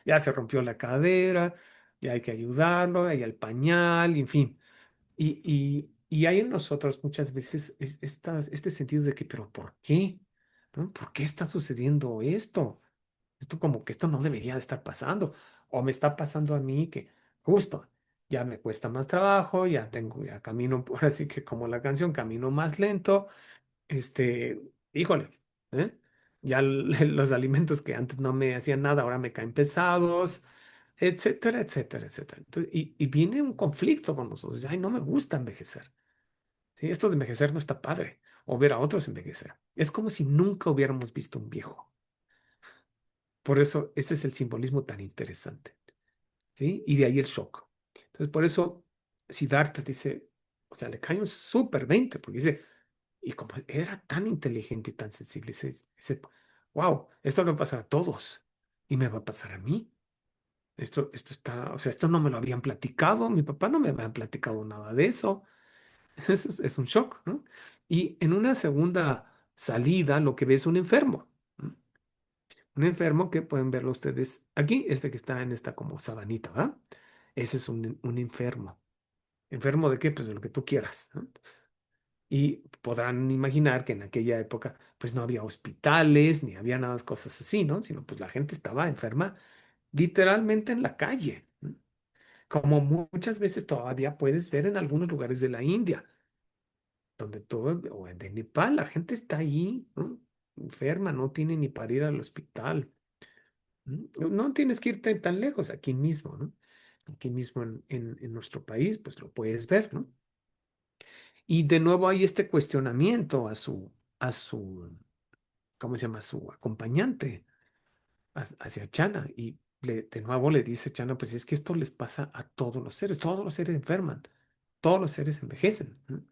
ya se rompió la cadera, ya hay que ayudarlo, hay el pañal, en fin. Y hay en nosotros muchas veces este sentido de que, pero ¿por qué? ¿No? ¿Por qué está sucediendo esto? Esto como que esto no debería de estar pasando. O me está pasando a mí que justo ya me cuesta más trabajo, ya camino por así que como la canción, camino más lento. Híjole, ¿eh? Ya los alimentos que antes no me hacían nada, ahora me caen pesados, etcétera, etcétera, etcétera. Y viene un conflicto con nosotros. Ay, no me gusta envejecer. ¿Sí? Esto de envejecer no está padre. O ver a otros envejecer. Es como si nunca hubiéramos visto un viejo. Por eso, ese es el simbolismo tan interesante. ¿Sí? Y de ahí el shock. Entonces, por eso, Siddhartha dice, o sea, le cae un súper 20, porque dice, y como era tan inteligente y tan sensible, dice, wow, esto le va a pasar a todos y me va a pasar a mí. Esto está, o sea, esto no me lo habían platicado, mi papá no me había platicado nada de eso. Eso es un shock, ¿no? Y en una segunda salida, lo que ve es un enfermo. ¿No? Un enfermo que pueden verlo ustedes aquí, este que está en esta como sabanita, ¿va? Ese es un enfermo. ¿Enfermo de qué? Pues de lo que tú quieras, ¿no? Y podrán imaginar que en aquella época pues no había hospitales ni había nada cosas así, ¿no? Sino pues la gente estaba enferma literalmente en la calle, ¿no? Como muchas veces todavía puedes ver en algunos lugares de la India, donde todo, o de Nepal, la gente está ahí, ¿no? Enferma, no tiene ni para ir al hospital. ¿No? No tienes que irte tan lejos, aquí mismo, ¿no? Aquí mismo en nuestro país, pues lo puedes ver, ¿no? Y de nuevo hay este cuestionamiento a su, ¿cómo se llama? A su acompañante, hacia Chana. Y de nuevo le dice Chana, pues es que esto les pasa a todos los seres enferman, todos los seres envejecen, ¿no?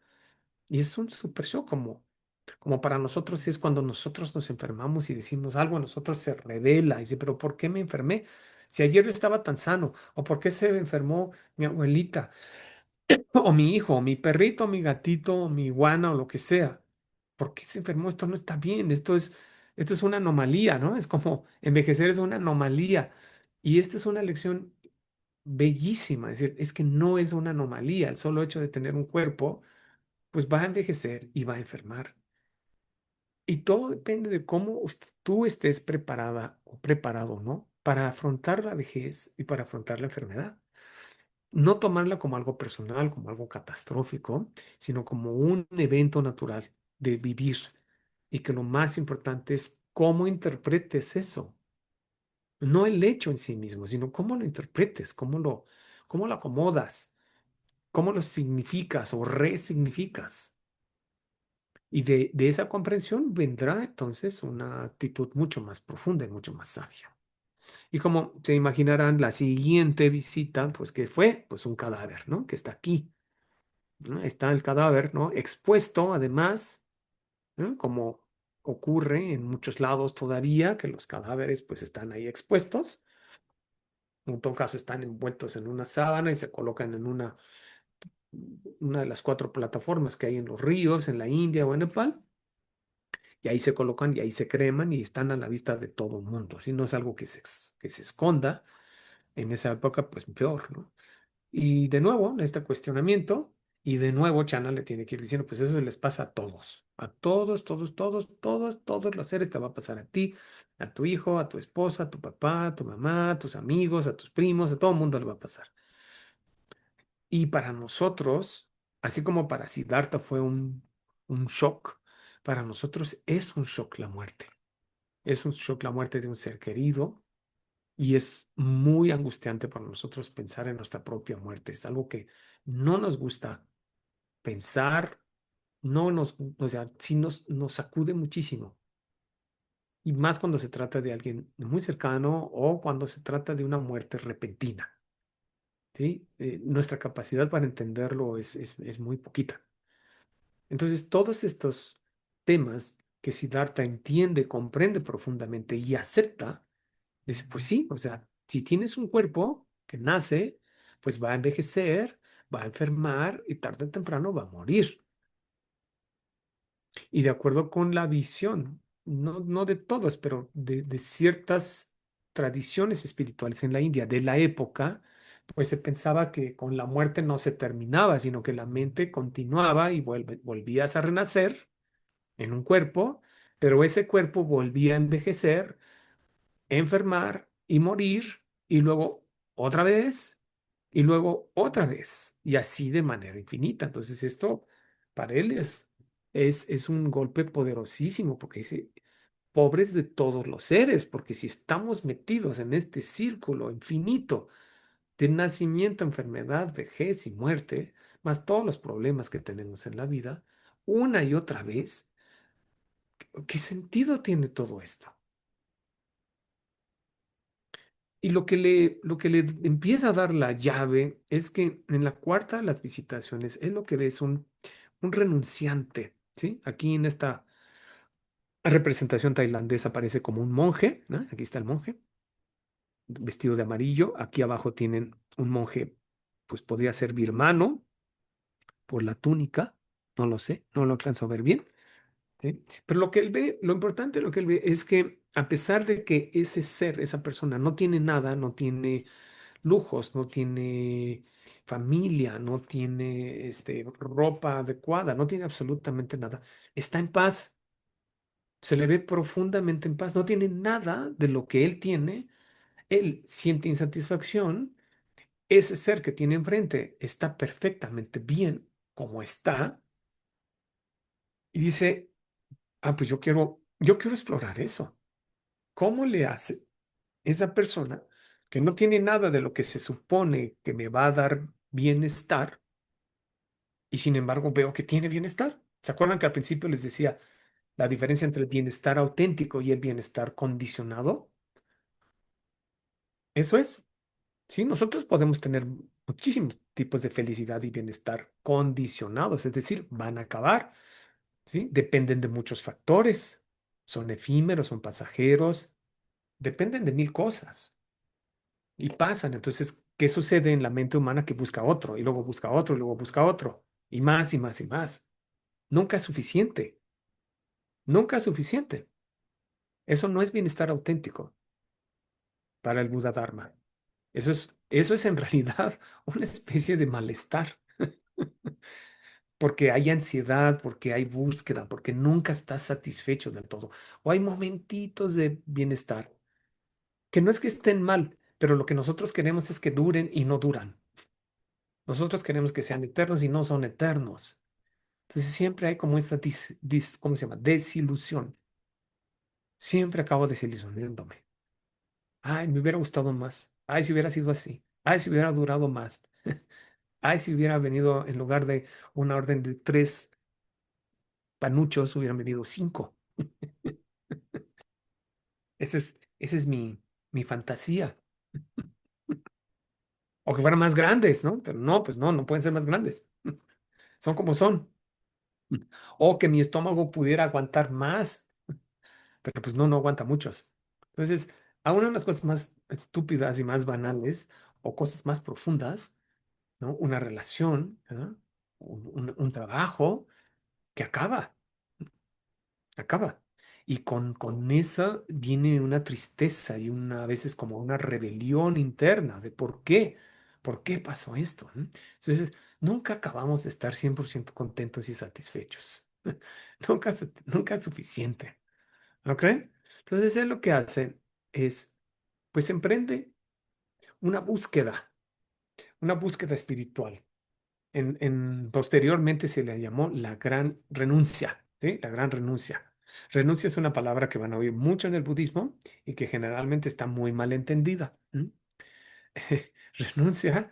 Y es un super shock, como para nosotros es cuando nosotros nos enfermamos y decimos algo, a nosotros se revela y dice, pero ¿por qué me enfermé? Si ayer yo estaba tan sano, o por qué se enfermó mi abuelita, o mi hijo, o mi perrito, o mi gatito, o mi iguana, o lo que sea. ¿Por qué se enfermó? Esto no está bien, esto es una anomalía, ¿no? Es como envejecer es una anomalía. Y esta es una lección bellísima, es decir, es que no es una anomalía, el solo hecho de tener un cuerpo, pues va a envejecer y va a enfermar. Y todo depende de cómo tú estés preparada o preparado, ¿no? Para afrontar la vejez y para afrontar la enfermedad. No tomarla como algo personal, como algo catastrófico, sino como un evento natural de vivir. Y que lo más importante es cómo interpretes eso. No el hecho en sí mismo, sino cómo lo interpretes, cómo lo acomodas, cómo lo significas o resignificas. Y de esa comprensión vendrá entonces una actitud mucho más profunda y mucho más sabia. Y como se imaginarán, la siguiente visita, pues, ¿qué fue? Pues un cadáver, ¿no? Que está aquí, ¿no? Está el cadáver, ¿no? Expuesto, además, ¿no? Como ocurre en muchos lados todavía, que los cadáveres, pues, están ahí expuestos. En todo caso, están envueltos en una sábana y se colocan en una de las cuatro plataformas que hay en los ríos, en la India o en Nepal. Y ahí se colocan y ahí se creman y están a la vista de todo el mundo. Si no es algo que se esconda, en esa época, pues peor, ¿no? Y de nuevo, este cuestionamiento, y de nuevo Chana le tiene que ir diciendo, pues eso les pasa a todos, todos los seres te va a pasar a ti, a tu hijo, a tu esposa, a tu papá, a tu mamá, a tus amigos, a tus primos, a todo el mundo le va a pasar. Y para nosotros, así como para Siddhartha fue un shock, para nosotros es un shock la muerte. Es un shock la muerte de un ser querido y es muy angustiante para nosotros pensar en nuestra propia muerte. Es algo que no nos gusta pensar, no nos, o sea, sí nos sacude muchísimo. Y más cuando se trata de alguien muy cercano o cuando se trata de una muerte repentina, ¿sí? Nuestra capacidad para entenderlo es muy poquita. Entonces, todos estos temas que Siddhartha entiende, comprende profundamente y acepta, dice, pues sí, o sea, si tienes un cuerpo que nace, pues va a envejecer, va a enfermar y tarde o temprano va a morir. Y de acuerdo con la visión, no de todas, pero de ciertas tradiciones espirituales en la India de la época, pues se pensaba que con la muerte no se terminaba, sino que la mente continuaba y volvías a renacer en un cuerpo, pero ese cuerpo volvía a envejecer, enfermar y morir, y luego otra vez, y luego otra vez, y así de manera infinita. Entonces esto para él es un golpe poderosísimo, porque dice, pobres de todos los seres, porque si estamos metidos en este círculo infinito de nacimiento, enfermedad, vejez y muerte, más todos los problemas que tenemos en la vida, una y otra vez, ¿qué sentido tiene todo esto? Y lo que le empieza a dar la llave es que en la cuarta de las visitaciones, él lo que ve es un renunciante, ¿sí? Aquí en esta representación tailandesa aparece como un monje, ¿no? Aquí está el monje, vestido de amarillo. Aquí abajo tienen un monje, pues podría ser birmano por la túnica, no lo sé, no lo alcanzo a ver bien, ¿sí? Pero lo que él ve, lo importante de lo que él ve es que a pesar de que ese ser, esa persona no tiene nada, no tiene lujos, no tiene familia, no tiene ropa adecuada, no tiene absolutamente nada. Está en paz, se le ve profundamente en paz, no tiene nada de lo que él tiene, él siente insatisfacción, ese ser que tiene enfrente está perfectamente bien como está y dice, ah, pues yo quiero explorar eso. ¿Cómo le hace esa persona que no tiene nada de lo que se supone que me va a dar bienestar? y sin embargo veo que tiene bienestar. ¿Se acuerdan que al principio les decía la diferencia entre el bienestar auténtico y el bienestar condicionado? Eso es. Sí, nosotros podemos tener muchísimos tipos de felicidad y bienestar condicionados, es decir, van a acabar, ¿sí? Dependen de muchos factores, son efímeros, son pasajeros, dependen de mil cosas y pasan. Entonces, ¿qué sucede en la mente humana que busca otro y luego busca otro y luego busca otro y más y más y más? Nunca es suficiente, nunca es suficiente. Eso no es bienestar auténtico para el Buda Dharma. Eso es en realidad una especie de malestar. Porque hay ansiedad, porque hay búsqueda, porque nunca estás satisfecho del todo. O hay momentitos de bienestar, que no es que estén mal, pero lo que nosotros queremos es que duren y no duran. Nosotros queremos que sean eternos y no son eternos. Entonces siempre hay como esta ¿cómo se llama? Desilusión. Siempre acabo desilusionándome. Ay, me hubiera gustado más. Ay, si hubiera sido así. Ay, si hubiera durado más. Ay, si hubiera venido en lugar de una orden de 3 panuchos, hubieran venido 5. Esa es mi fantasía. O que fueran más grandes, ¿no? Pero no, pues no, no pueden ser más grandes. Son como son. O que mi estómago pudiera aguantar más, pero pues no, no aguanta muchos. Entonces, a una de las cosas más estúpidas y más banales, o cosas más profundas, ¿no? Una relación, ¿verdad? Un trabajo que acaba. Y con esa viene una tristeza y a veces como una rebelión interna de por qué pasó esto. Entonces, nunca acabamos de estar 100% contentos y satisfechos. Nunca es suficiente. ¿No creen? Entonces, él lo que hace es, pues, emprende una una búsqueda espiritual posteriormente se le llamó la gran renuncia, ¿sí? La gran renuncia. Renuncia es una palabra que van a oír mucho en el budismo y que generalmente está muy mal entendida. Renuncia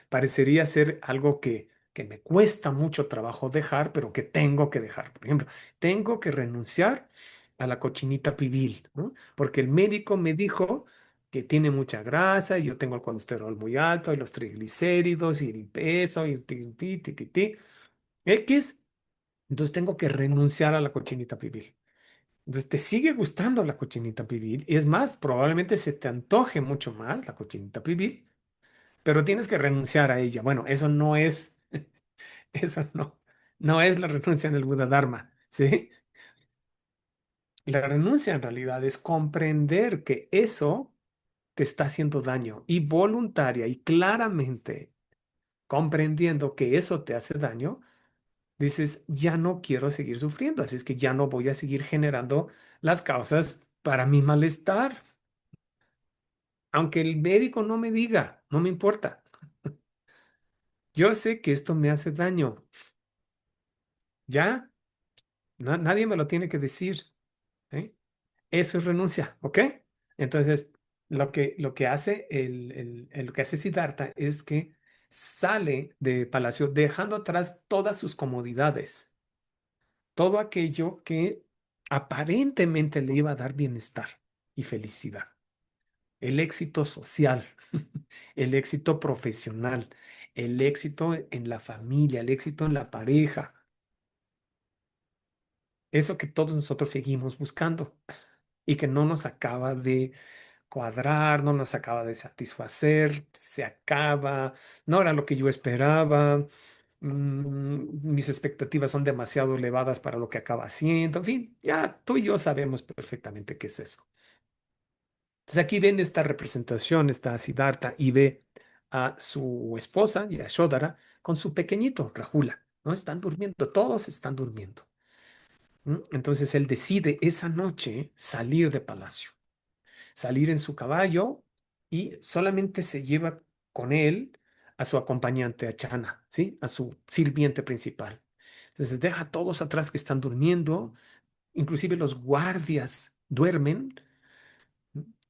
parecería ser algo que me cuesta mucho trabajo dejar, pero que tengo que dejar. Por ejemplo, tengo que renunciar a la cochinita pibil, ¿no? Porque el médico me dijo que tiene mucha grasa y yo tengo el colesterol muy alto y los triglicéridos y el peso y ti, X. Entonces tengo que renunciar a la cochinita pibil. Entonces te sigue gustando la cochinita pibil y es más, probablemente se te antoje mucho más la cochinita pibil, pero tienes que renunciar a ella. Bueno, eso no es, eso no es la renuncia en el Buda Dharma, ¿sí? La renuncia en realidad es comprender que eso te está haciendo daño y voluntaria y claramente comprendiendo que eso te hace daño, dices, ya no quiero seguir sufriendo, así es que ya no voy a seguir generando las causas para mi malestar. Aunque el médico no me diga, no me importa. Yo sé que esto me hace daño. Ya, nadie me lo tiene que decir. ¿Eh? Eso es renuncia, ¿ok? Entonces, lo que hace lo que hace Siddhartha es que sale de palacio dejando atrás todas sus comodidades, todo aquello que aparentemente le iba a dar bienestar y felicidad, el éxito social, el éxito profesional, el éxito en la familia, el éxito en la pareja, eso que todos nosotros seguimos buscando y que no nos acaba de cuadrar, no nos acaba de satisfacer, se acaba, no era lo que yo esperaba, mis expectativas son demasiado elevadas para lo que acaba siendo, en fin, ya tú y yo sabemos perfectamente qué es eso. Entonces aquí ven esta representación, está Siddhartha y ve a su esposa, Yashodhara, con su pequeñito, Rahula, ¿no? Están durmiendo, todos están durmiendo. Entonces él decide esa noche salir de palacio, salir en su caballo y solamente se lleva con él a su acompañante, a Chana, ¿sí? A su sirviente principal. Entonces deja a todos atrás que están durmiendo, inclusive los guardias duermen,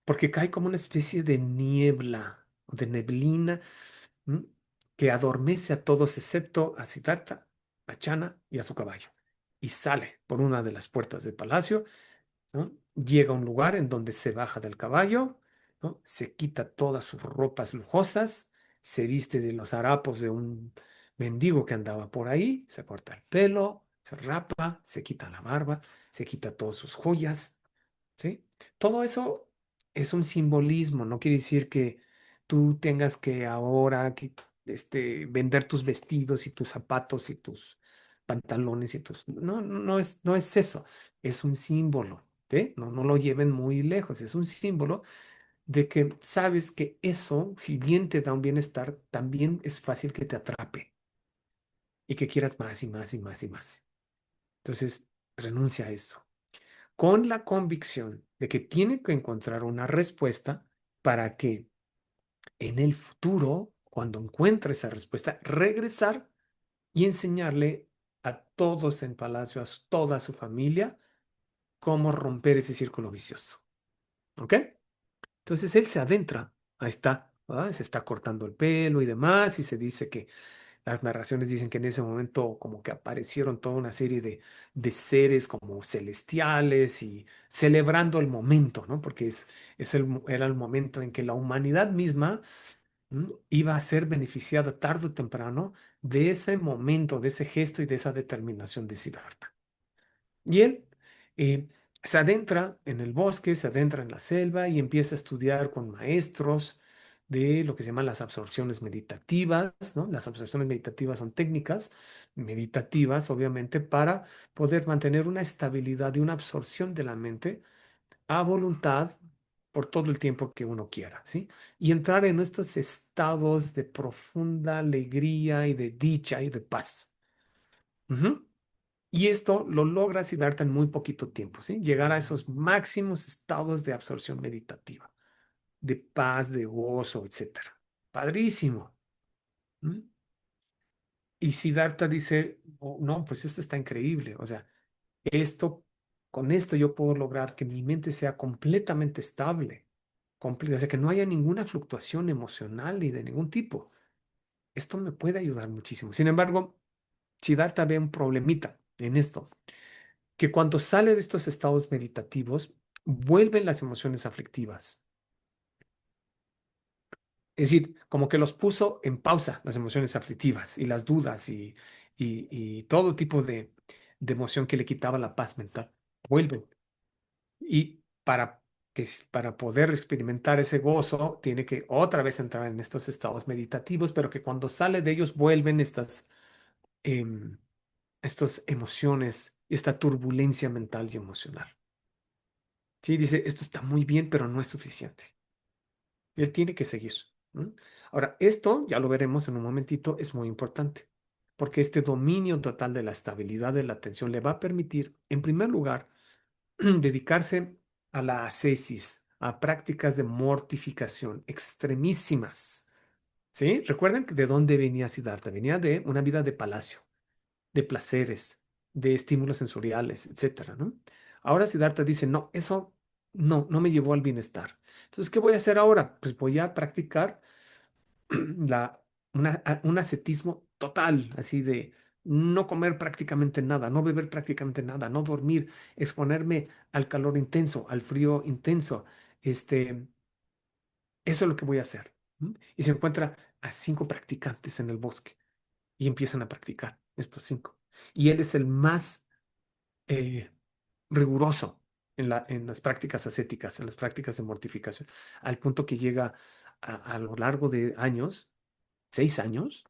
porque cae como una especie de niebla o de neblina, ¿m? que adormece a todos excepto a Siddhartha, a Chana y a su caballo. Y sale por una de las puertas del palacio, ¿no? Llega a un lugar en donde se baja del caballo, ¿no? Se quita todas sus ropas lujosas, se viste de los harapos de un mendigo que andaba por ahí, se corta el pelo, se rapa, se quita la barba, se quita todas sus joyas, ¿sí? Todo eso es un simbolismo, no quiere decir que tú tengas que ahora vender tus vestidos y tus zapatos y tus pantalones y tus... No, no es eso, es un símbolo, ¿sí? No, no lo lleven muy lejos, es un símbolo de que sabes que eso, si bien te da un bienestar, también es fácil que te atrape y que quieras más y más y más y más. Entonces, renuncia a eso con la convicción de que tiene que encontrar una respuesta para que en el futuro, cuando encuentre esa respuesta, regresar y enseñarle a todos en Palacio, a toda su familia, cómo romper ese círculo vicioso. ¿Ok? Entonces él se adentra, ahí está, ¿verdad? Se está cortando el pelo y demás, y se dice que las narraciones dicen que en ese momento como que aparecieron toda una serie de seres como celestiales y celebrando el momento, ¿no? Porque era el momento en que la humanidad misma iba a ser beneficiada tarde o temprano de ese momento, de ese gesto y de esa determinación de Siddhartha. Y él eh, se adentra en el bosque, se adentra en la selva y empieza a estudiar con maestros de lo que se llaman las absorciones meditativas, ¿no? Las absorciones meditativas son técnicas meditativas, obviamente, para poder mantener una estabilidad y una absorción de la mente a voluntad por todo el tiempo que uno quiera, ¿sí? Y entrar en estos estados de profunda alegría y de dicha y de paz. Ujú. Y esto lo logra Siddhartha en muy poquito tiempo, ¿sí? Llegar a esos máximos estados de absorción meditativa, de paz, de gozo, etcétera. Padrísimo. ¿Mm? Y Siddhartha dice, "Oh, no, pues esto está increíble. O sea, esto, con esto yo puedo lograr que mi mente sea completamente estable, o sea, que no haya ninguna fluctuación emocional ni de ningún tipo. Esto me puede ayudar muchísimo. Sin embargo, Siddhartha ve un problemita en esto, que cuando sale de estos estados meditativos, vuelven las emociones aflictivas. Es decir, como que los puso en pausa las emociones aflictivas y las dudas y todo tipo de emoción que le quitaba la paz mental. Vuelven. Y para poder experimentar ese gozo, tiene que otra vez entrar en estos estados meditativos, pero que cuando sale de ellos vuelven em, estas emociones, esta turbulencia mental y emocional. Sí, dice, esto está muy bien, pero no es suficiente. Él tiene que seguir. ¿No? Ahora, esto, ya lo veremos en un momentito, es muy importante, porque este dominio total de la estabilidad de la atención le va a permitir, en primer lugar, dedicarse a la ascesis, a prácticas de mortificación extremísimas. ¿Sí? Recuerden de dónde venía Siddhartha. Venía de una vida de palacio, de placeres, de estímulos sensoriales, etcétera, ¿no? Ahora Siddhartha dice, no, eso no me llevó al bienestar. Entonces, ¿qué voy a hacer ahora? Pues voy a practicar la, un ascetismo total, así de no comer prácticamente nada, no beber prácticamente nada, no dormir, exponerme al calor intenso, al frío intenso. Este, eso es lo que voy a hacer. ¿M? Y se encuentra a 5 practicantes en el bosque y empiezan a practicar estos 5. Y él es el más eh, riguroso en las prácticas ascéticas, en las prácticas de mortificación, al punto que llega a lo largo de años, 6 años,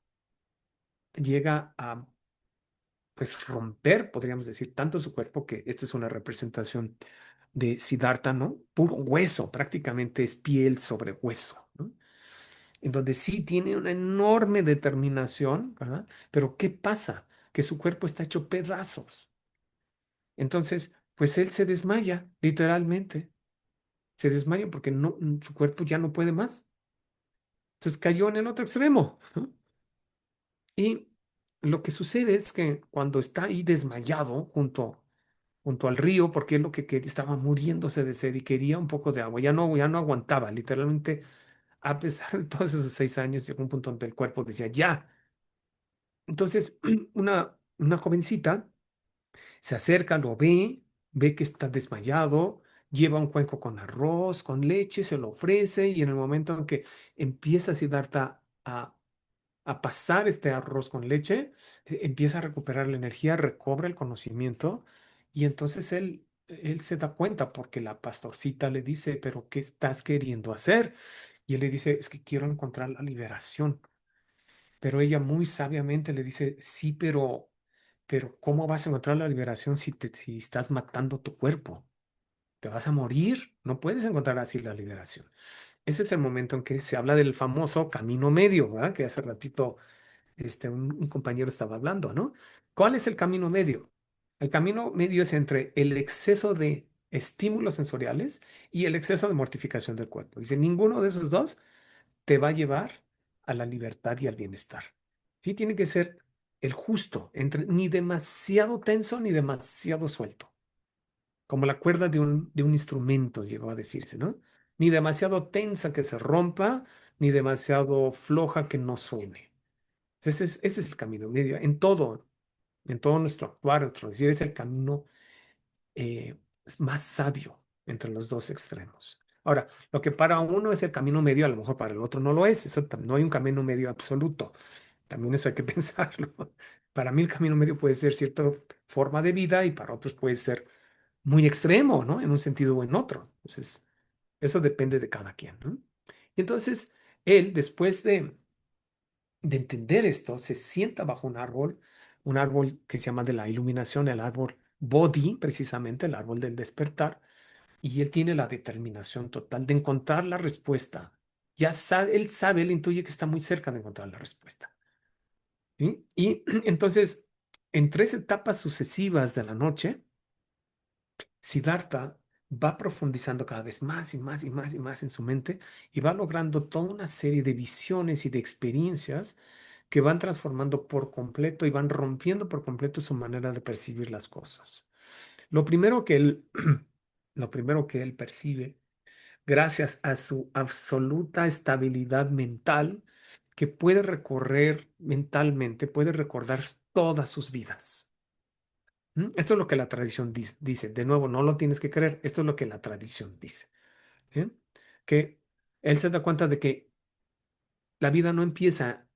llega a pues romper, podríamos decir, tanto su cuerpo que esta es una representación de Siddhartha, ¿no? Puro hueso, prácticamente es piel sobre hueso, ¿no? En donde sí tiene una enorme determinación, ¿verdad? Pero ¿qué pasa? Que su cuerpo está hecho pedazos. Entonces, pues él se desmaya, literalmente. Se desmaya porque no, su cuerpo ya no puede más. Entonces cayó en el otro extremo, ¿no? Y lo que sucede es que cuando está ahí desmayado junto al río, porque es lo que estaba muriéndose de sed y quería un poco de agua, ya no aguantaba, literalmente a pesar de todos esos 6 años, llegó un punto donde el cuerpo decía, ya. Entonces, una jovencita se acerca, lo ve que está desmayado, lleva un cuenco con arroz, con leche, se lo ofrece y en el momento en que empieza Siddhartha a pasar este arroz con leche, empieza a recuperar la energía, recobra el conocimiento y entonces él se da cuenta porque la pastorcita le dice, pero ¿qué estás queriendo hacer? Y él le dice, es que quiero encontrar la liberación. Pero ella muy sabiamente le dice, sí, pero ¿cómo vas a encontrar la liberación si estás matando tu cuerpo? Te vas a morir, no puedes encontrar así la liberación. Ese es el momento en que se habla del famoso camino medio, ¿verdad? Que hace ratito un compañero estaba hablando, ¿no? ¿Cuál es el camino medio? El camino medio es entre el exceso de estímulos sensoriales y el exceso de mortificación del cuerpo. Dice, ninguno de esos dos te va a llevar a la libertad y al bienestar. Sí, tiene que ser el justo, entre ni demasiado tenso ni demasiado suelto, como la cuerda de un instrumento, llegó a decirse, ¿no? Ni demasiado tensa que se rompa, ni demasiado floja que no suene. Ese es el camino medio, en todo nuestro actuar, nuestro decir, es el camino eh, más sabio entre los dos extremos. Ahora, lo que para uno es el camino medio, a lo mejor para el otro no lo es. No hay un camino medio absoluto. También eso hay que pensarlo. Para mí el camino medio puede ser cierta forma de vida y para otros puede ser muy extremo, ¿no? En un sentido o en otro. Entonces, eso depende de cada quien, ¿no? Y entonces, él, después de entender esto, se sienta bajo un árbol que se llama de la iluminación, el árbol Bodhi, precisamente, el árbol del despertar, y él tiene la determinación total de encontrar la respuesta. Ya sabe, él intuye que está muy cerca de encontrar la respuesta. ¿Sí? Y entonces, en 3 etapas sucesivas de la noche, Siddhartha va profundizando cada vez más y más y más y más en su mente y va logrando toda una serie de visiones y de experiencias que van transformando por completo y van rompiendo por completo su manera de percibir las cosas. Lo primero que él, lo primero que él percibe, gracias a su absoluta estabilidad mental, que puede recorrer mentalmente, puede recordar todas sus vidas. Esto es lo que la tradición dice. De nuevo, no lo tienes que creer. Esto es lo que la tradición dice. ¿Sí? Que él se da cuenta de que la vida no empieza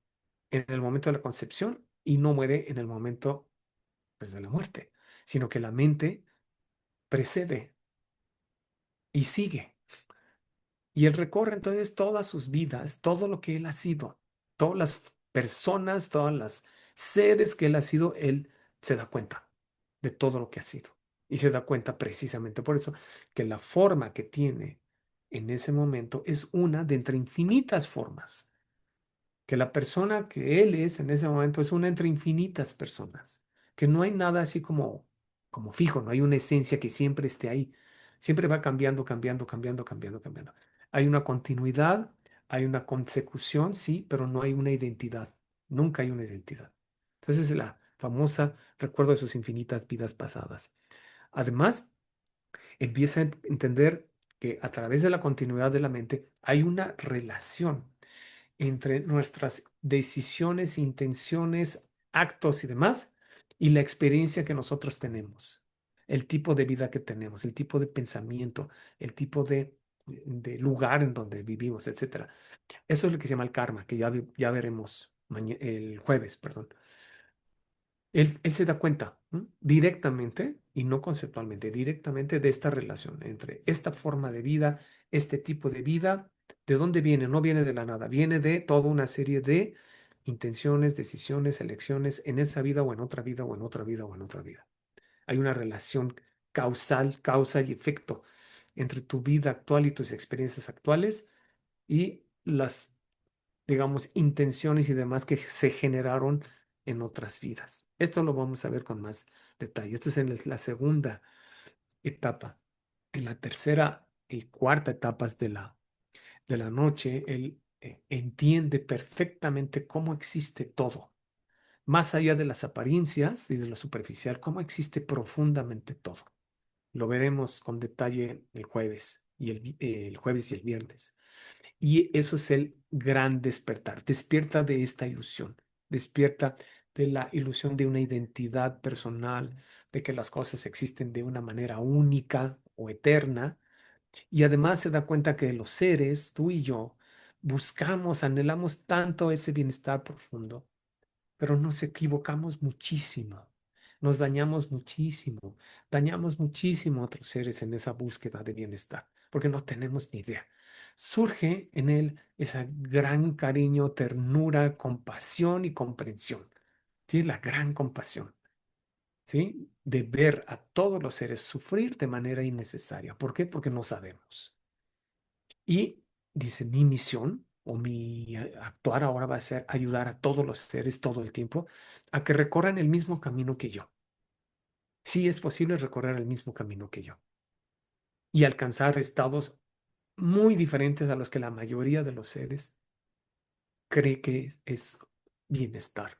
en el momento de la concepción y no muere en el momento, pues, de la muerte, sino que la mente precede y sigue. Y él recorre entonces todas sus vidas, todo lo que él ha sido, todas las personas, todas las seres que él ha sido, él se da cuenta de todo lo que ha sido. Y se da cuenta precisamente por eso que la forma que tiene en ese momento es una de entre infinitas formas, que la persona que él es en ese momento es una entre infinitas personas, que no hay nada así como fijo, no hay una esencia que siempre esté ahí, siempre va cambiando, cambiando, cambiando, cambiando, cambiando. Hay una continuidad, hay una consecución, sí, pero no hay una identidad, nunca hay una identidad. Entonces, la famosa recuerdo de sus infinitas vidas pasadas. Además, empieza a entender que a través de la continuidad de la mente hay una relación entre nuestras decisiones, intenciones, actos y demás, y la experiencia que nosotros tenemos, el tipo de vida que tenemos, el tipo de pensamiento, el tipo de lugar en donde vivimos, etcétera. Eso es lo que se llama el karma, que ya veremos el jueves, perdón. Él se da cuenta, ¿no? Directamente y no conceptualmente, directamente de esta relación entre esta forma de vida, este tipo de vida, ¿de dónde viene? No viene de la nada, viene de toda una serie de intenciones, decisiones, elecciones en esa vida o en otra vida o en otra vida o en otra vida. Hay una relación causal, causa y efecto entre tu vida actual y tus experiencias actuales y las, digamos, intenciones y demás que se generaron en otras vidas. Esto lo vamos a ver con más detalle. Esto es en la segunda etapa. En la tercera y cuarta etapas de la noche, él entiende perfectamente cómo existe todo. Más allá de las apariencias y de lo superficial, cómo existe profundamente todo. Lo veremos con detalle el jueves y el jueves y el viernes. Y eso es el gran despertar. Despierta de esta ilusión. Despierta de la ilusión de una identidad personal, de que las cosas existen de una manera única o eterna. Y además se da cuenta que los seres, tú y yo, buscamos, anhelamos tanto ese bienestar profundo, pero nos equivocamos muchísimo. Nos dañamos muchísimo a otros seres en esa búsqueda de bienestar, porque no tenemos ni idea. Surge en él ese gran cariño, ternura, compasión y comprensión. Sí, es la gran compasión, ¿sí? De ver a todos los seres sufrir de manera innecesaria. ¿Por qué? Porque no sabemos. Y dice, mi misión o mi actuar ahora va a ser ayudar a todos los seres todo el tiempo a que recorran el mismo camino que yo. Sí es posible recorrer el mismo camino que yo y alcanzar estados muy diferentes a los que la mayoría de los seres cree que es bienestar.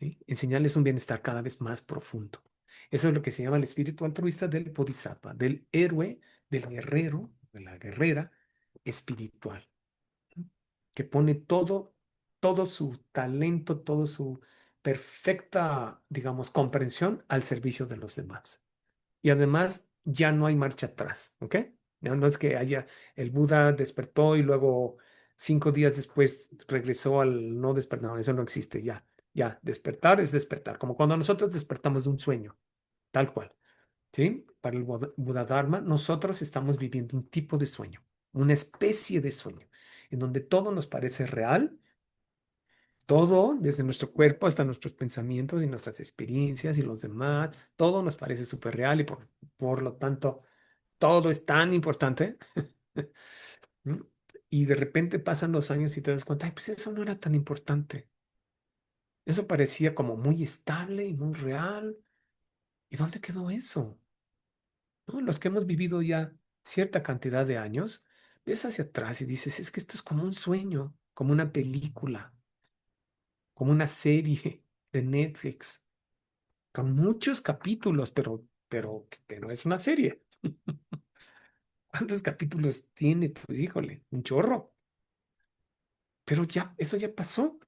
¿Sí? Enseñarles un bienestar cada vez más profundo. Eso es lo que se llama el espíritu altruista del bodhisattva, del héroe, del guerrero, de la guerrera espiritual, que pone todo su talento, todo su perfecta, digamos, comprensión al servicio de los demás. Y además ya no hay marcha atrás, ¿ok? Ya no es que haya, el Buda despertó y luego 5 días después regresó al no despertar, no, eso no existe, ya, despertar es despertar, como cuando nosotros despertamos de un sueño, tal cual, ¿sí? Para el Buda Dharma, nosotros estamos viviendo un tipo de sueño, una especie de sueño, en donde todo nos parece real, todo, desde nuestro cuerpo hasta nuestros pensamientos y nuestras experiencias y los demás, todo nos parece súper real y por lo tanto todo es tan importante. ¿Mm? Y de repente pasan los años y te das cuenta, ay, pues eso no era tan importante. Eso parecía como muy estable y muy real. ¿Y dónde quedó eso? ¿No? Los que hemos vivido ya cierta cantidad de años, ves hacia atrás y dices, es que esto es como un sueño, como una película, como una serie de Netflix, con muchos capítulos, pero es una serie. ¿Cuántos capítulos tiene? Pues híjole, un chorro. Pero ya, eso ya pasó.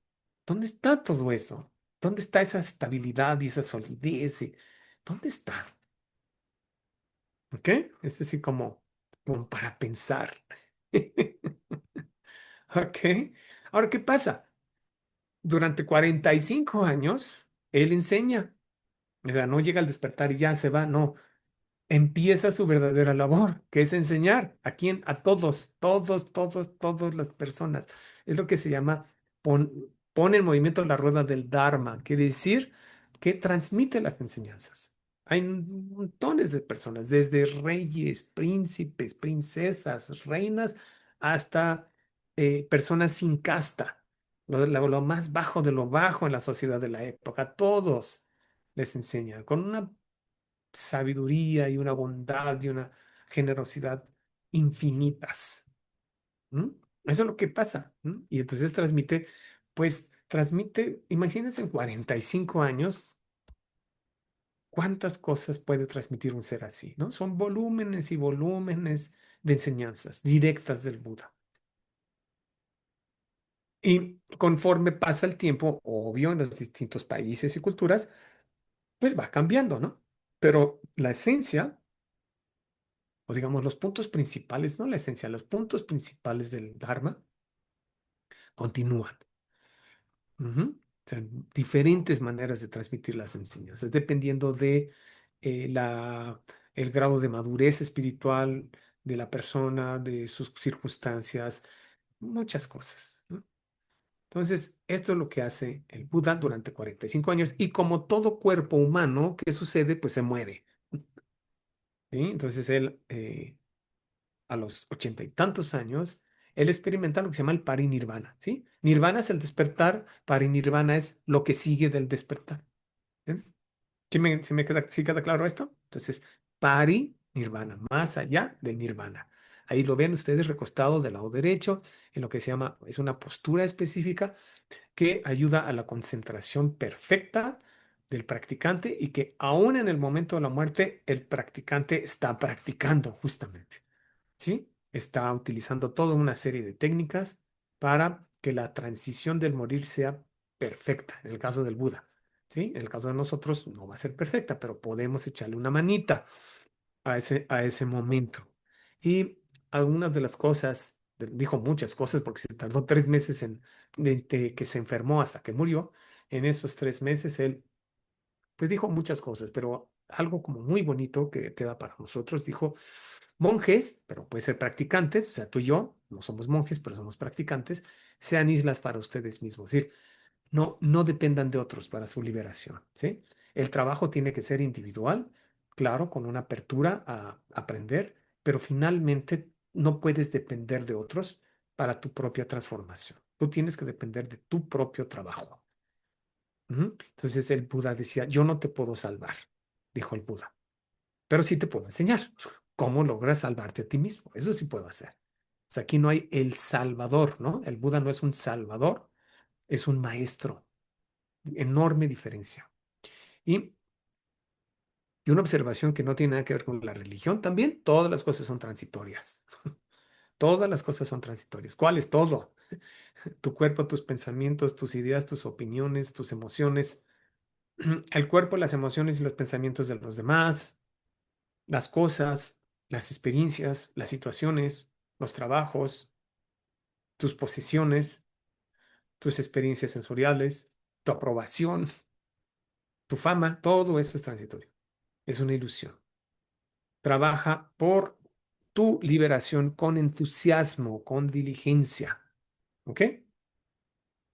¿Dónde está todo eso? ¿Dónde está esa estabilidad y esa solidez? ¿Dónde está? ¿Ok? Es así como para pensar. ¿Ok? Ahora, ¿qué pasa? Durante 45 años, él enseña. O sea, no llega al despertar y ya se va, no. Empieza su verdadera labor, que es enseñar. ¿A quién? A todas las personas. Es lo que se llama pone en movimiento la rueda del Dharma, quiere decir que transmite las enseñanzas. Hay montones de personas, desde reyes, príncipes, princesas, reinas, hasta personas sin casta, lo más bajo de lo bajo en la sociedad de la época. Todos les enseñan con una sabiduría y una bondad y una generosidad infinitas. ¿M? Eso es lo que pasa. Y entonces transmite, imagínense en 45 años, cuántas cosas puede transmitir un ser así, ¿no? Son volúmenes y volúmenes de enseñanzas directas del Buda. Y conforme pasa el tiempo, obvio, en los distintos países y culturas, pues va cambiando, ¿no? Pero la esencia o digamos los puntos principales, no la esencia, los puntos principales del Dharma continúan. Ujú. O sea, diferentes maneras de transmitir las enseñanzas, dependiendo de el grado de madurez espiritual de la persona, de sus circunstancias, muchas cosas, ¿no? Entonces, esto es lo que hace el Buda durante 45 años y como todo cuerpo humano, ¿qué sucede? Pues se muere. ¿Sí? Entonces, él a los 80 y tantos años, él experimenta lo que se llama el parinirvana, ¿sí? Nirvana es el despertar, parinirvana es lo que sigue del despertar. ¿Bien? ¿Sí queda claro esto? Entonces, parinirvana, más allá del nirvana. Ahí lo ven ustedes recostado del lado derecho, en lo que se llama, es una postura específica que ayuda a la concentración perfecta del practicante y que aún en el momento de la muerte, el practicante está practicando justamente. ¿Sí? está utilizando toda una serie de técnicas para que la transición del morir sea perfecta, en el caso del Buda. ¿Sí? En el caso de nosotros no va a ser perfecta, pero podemos echarle una manita a ese momento. Y algunas de las cosas, dijo muchas cosas porque se tardó 3 meses de que se enfermó hasta que murió. En esos 3 meses él pues dijo muchas cosas, pero algo como muy bonito que queda para nosotros, dijo, monjes, pero puede ser practicantes, o sea, tú y yo no somos monjes, pero somos practicantes, sean islas para ustedes mismos, es decir, no dependan de otros para su liberación, ¿sí? El trabajo tiene que ser individual, claro, con una apertura a aprender, pero finalmente no puedes depender de otros para tu propia transformación. Tú tienes que depender de tu propio trabajo. Ujú. Entonces el Buda decía, yo no te puedo salvar, dijo el Buda, pero sí te puedo enseñar cómo logras salvarte a ti mismo. Eso sí puedo hacer. O sea, aquí no hay el salvador, ¿no? El Buda no es un salvador, es un maestro. Enorme diferencia. Y, y una observación que no tiene nada que ver con la religión, también todas las cosas son transitorias. Todas las cosas son transitorias. ¿Cuál es todo? Tu cuerpo, tus pensamientos, tus ideas, tus opiniones, tus emociones, el cuerpo, las emociones y los pensamientos de los demás, las cosas, las experiencias, las situaciones, los trabajos, tus posesiones, tus experiencias sensoriales, tu aprobación, tu fama, todo eso es transitorio. Es una ilusión. Trabaja por tu liberación con entusiasmo, con diligencia. ¿Ok?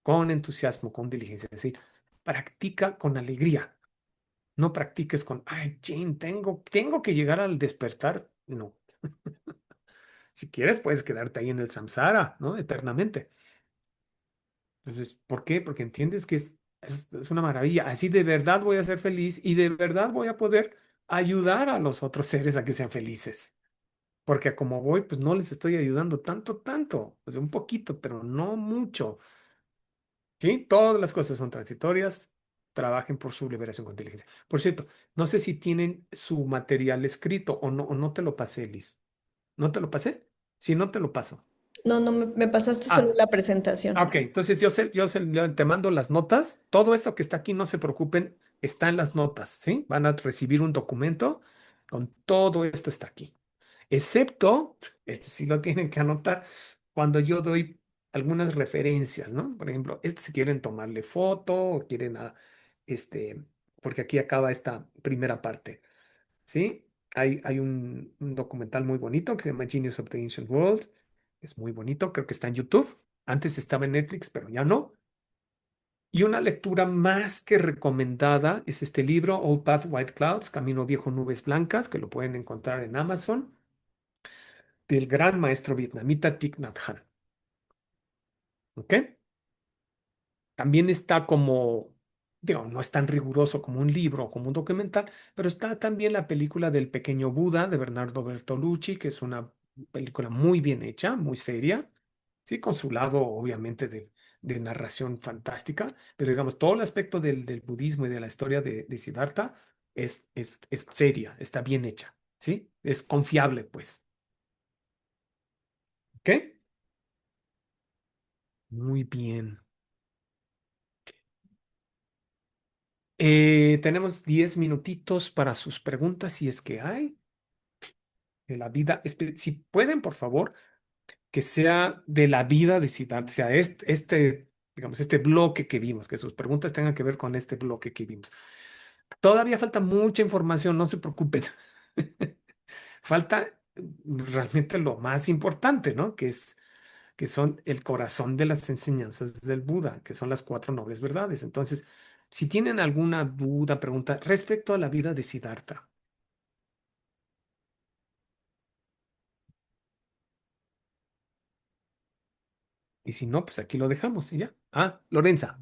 Con entusiasmo, con diligencia. Es decir, practica con alegría. No practiques con, ay, Jane, tengo que llegar al despertar. No. Si quieres, puedes quedarte ahí en el samsara, ¿no? Eternamente. Entonces, ¿por qué? Porque entiendes que es una maravilla. Así de verdad voy a ser feliz y de verdad voy a poder ayudar a los otros seres a que sean felices. Porque a como voy, pues no les estoy ayudando tanto, pues un poquito, pero no mucho. ¿Sí? Todas las cosas son transitorias. Trabajen por su liberación con inteligencia. Por cierto, no sé si tienen su material escrito o no te lo pasé, Liz. ¿No te lo pasé? Si no te lo paso. No, no, me pasaste solo Ah, la presentación. ok. Entonces yo te mando las notas. Todo esto que está aquí, no se preocupen, está en las notas, ¿sí? Van a recibir un documento con todo esto está aquí. Excepto, esto sí lo tienen que anotar, cuando yo doy algunas referencias, ¿no? Por ejemplo, esto si quieren tomarle foto o quieren, este, porque aquí acaba esta primera parte, ¿sí? Hay un documental muy bonito que se llama Genius of the Ancient World, es muy bonito, creo que está en YouTube, antes estaba en Netflix, pero ya no. Y una lectura más que recomendada es este libro, Old Path, White Clouds, Camino Viejo, Nubes Blancas, que lo pueden encontrar en Amazon del gran maestro vietnamita Thich Nhat Hanh. ¿Ok? También está como, digo, no es tan riguroso como un libro o como un documental, pero está también la película del pequeño Buda de Bernardo Bertolucci, que es una película muy bien hecha, muy seria, sí, con su lado obviamente de narración fantástica, pero digamos, todo el aspecto del budismo y de la historia de Siddhartha es seria, está bien hecha, ¿sí? Es confiable, pues. ¿Ok? Muy bien. Tenemos 10 minutitos para sus preguntas, si es que hay de la vida. Si pueden, por favor, que sea de la vida de Siddhartha, o sea, digamos, este bloque que vimos, que sus preguntas tengan que ver con este bloque que vimos. Todavía falta mucha información, no se preocupen. Falta realmente lo más importante, ¿no? Que son el corazón de las enseñanzas del Buda, que son las cuatro nobles verdades. Entonces, si tienen alguna duda, pregunta respecto a la vida de Siddhartha, y si no, pues aquí lo dejamos y ya. Ah, Lorenza,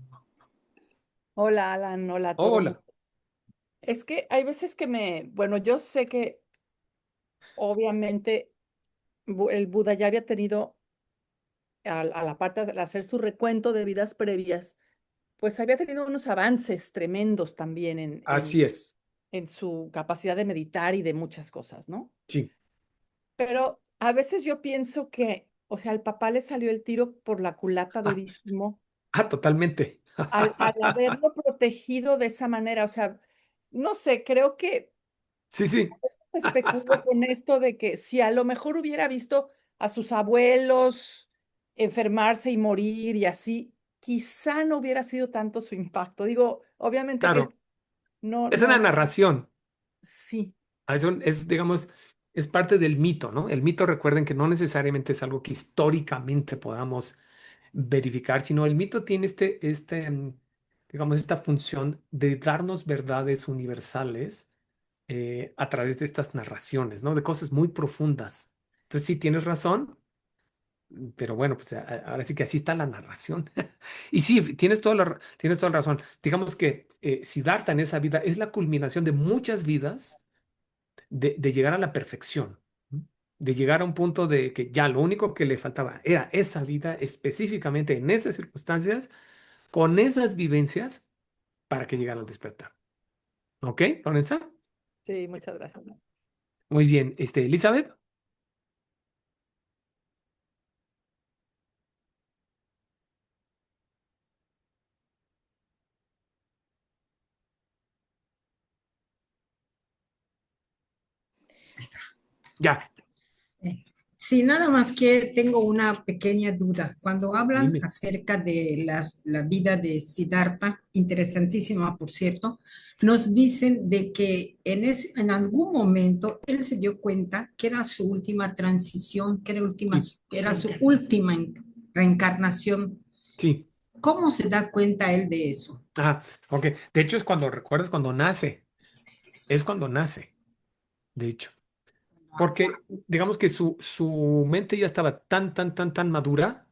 Hola Alan, hola a todo mundo. hola. Es que hay veces que bueno, yo sé que obviamente el Buda ya había tenido, a la parte de hacer su recuento de vidas previas, pues había tenido unos avances tremendos también Así es. en su capacidad de meditar y de muchas cosas, ¿no? Sí, Pero a veces yo pienso que, o sea, al papá le salió el tiro por la culata Ah, durísimo totalmente. al haberlo protegido de esa manera. O sea, no sé, creo que Sí, sí. especulo con esto de que si a lo mejor hubiera visto a sus abuelos enfermarse y morir y así, quizá no hubiera sido tanto su impacto. Digo, obviamente que Claro, no, es una no, narración. sí, Digamos, es parte del mito, ¿no? El mito, recuerden que no necesariamente es algo que históricamente podamos verificar, sino el mito tiene digamos, esta función de darnos verdades universales a través de estas narraciones, ¿no? De cosas muy profundas. Entonces, sí, tienes razón, pero bueno, pues ahora sí que así está la narración. Y sí, tienes toda la razón. Digamos que Siddhartha en esa vida es la culminación de muchas vidas de llegar a la perfección, ¿no? De llegar a un punto de que ya lo único que le faltaba era esa vida específicamente en esas circunstancias, con esas vivencias, para que llegara al despertar. ¿Ok, Lorenza? sí, muchas gracias. Muy bien. Elizabeth. Ya, Sí, nada más que tengo una pequeña duda. Cuando hablan dime. acerca de la vida de Siddhartha, interesantísima, por cierto, nos dicen de que en algún momento él se dio cuenta que era su última transición, Sí, que era su última reencarnación. sí. ¿Cómo se da cuenta él de eso? Ah, ok. De hecho, es cuando recuerdas cuando nace. Es cuando nace, de hecho. Porque digamos que su mente ya estaba tan madura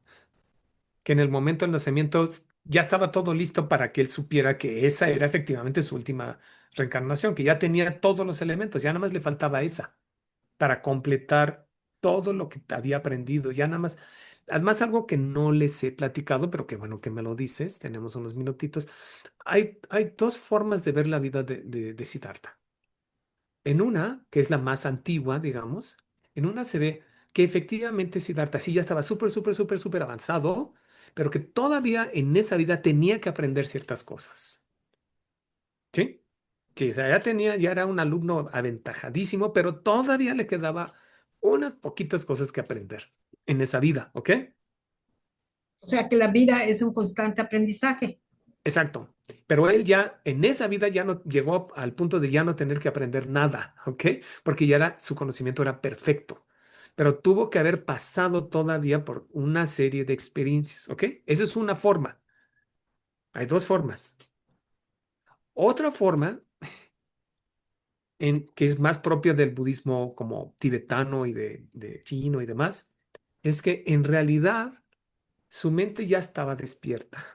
que en el momento del nacimiento ya estaba todo listo para que él supiera que esa era efectivamente su última reencarnación, que ya tenía todos los elementos, ya nada más le faltaba esa para completar todo lo que había aprendido, ya nada más. Además, algo que no les he platicado, pero que bueno que me lo dices, tenemos unos minutitos. Hay dos formas de ver la vida de Siddhartha. En una, que es la más antigua, digamos, en una se ve que efectivamente Siddhartha sí ya estaba súper avanzado, pero que todavía en esa vida tenía que aprender ciertas cosas. ¿Sí? Sí, o sea, ya era un alumno aventajadísimo, pero todavía le quedaba unas poquitas cosas que aprender en esa vida, ¿ok? O sea, que la vida es un constante aprendizaje. Exacto. Pero él ya en esa vida ya no llegó al punto de ya no tener que aprender nada, ¿ok? Porque su conocimiento era perfecto. Pero tuvo que haber pasado todavía por una serie de experiencias, ¿ok? Esa es una forma. Hay dos formas. Otra forma, que es más propia del budismo como tibetano y de chino y demás, es que en realidad su mente ya estaba despierta.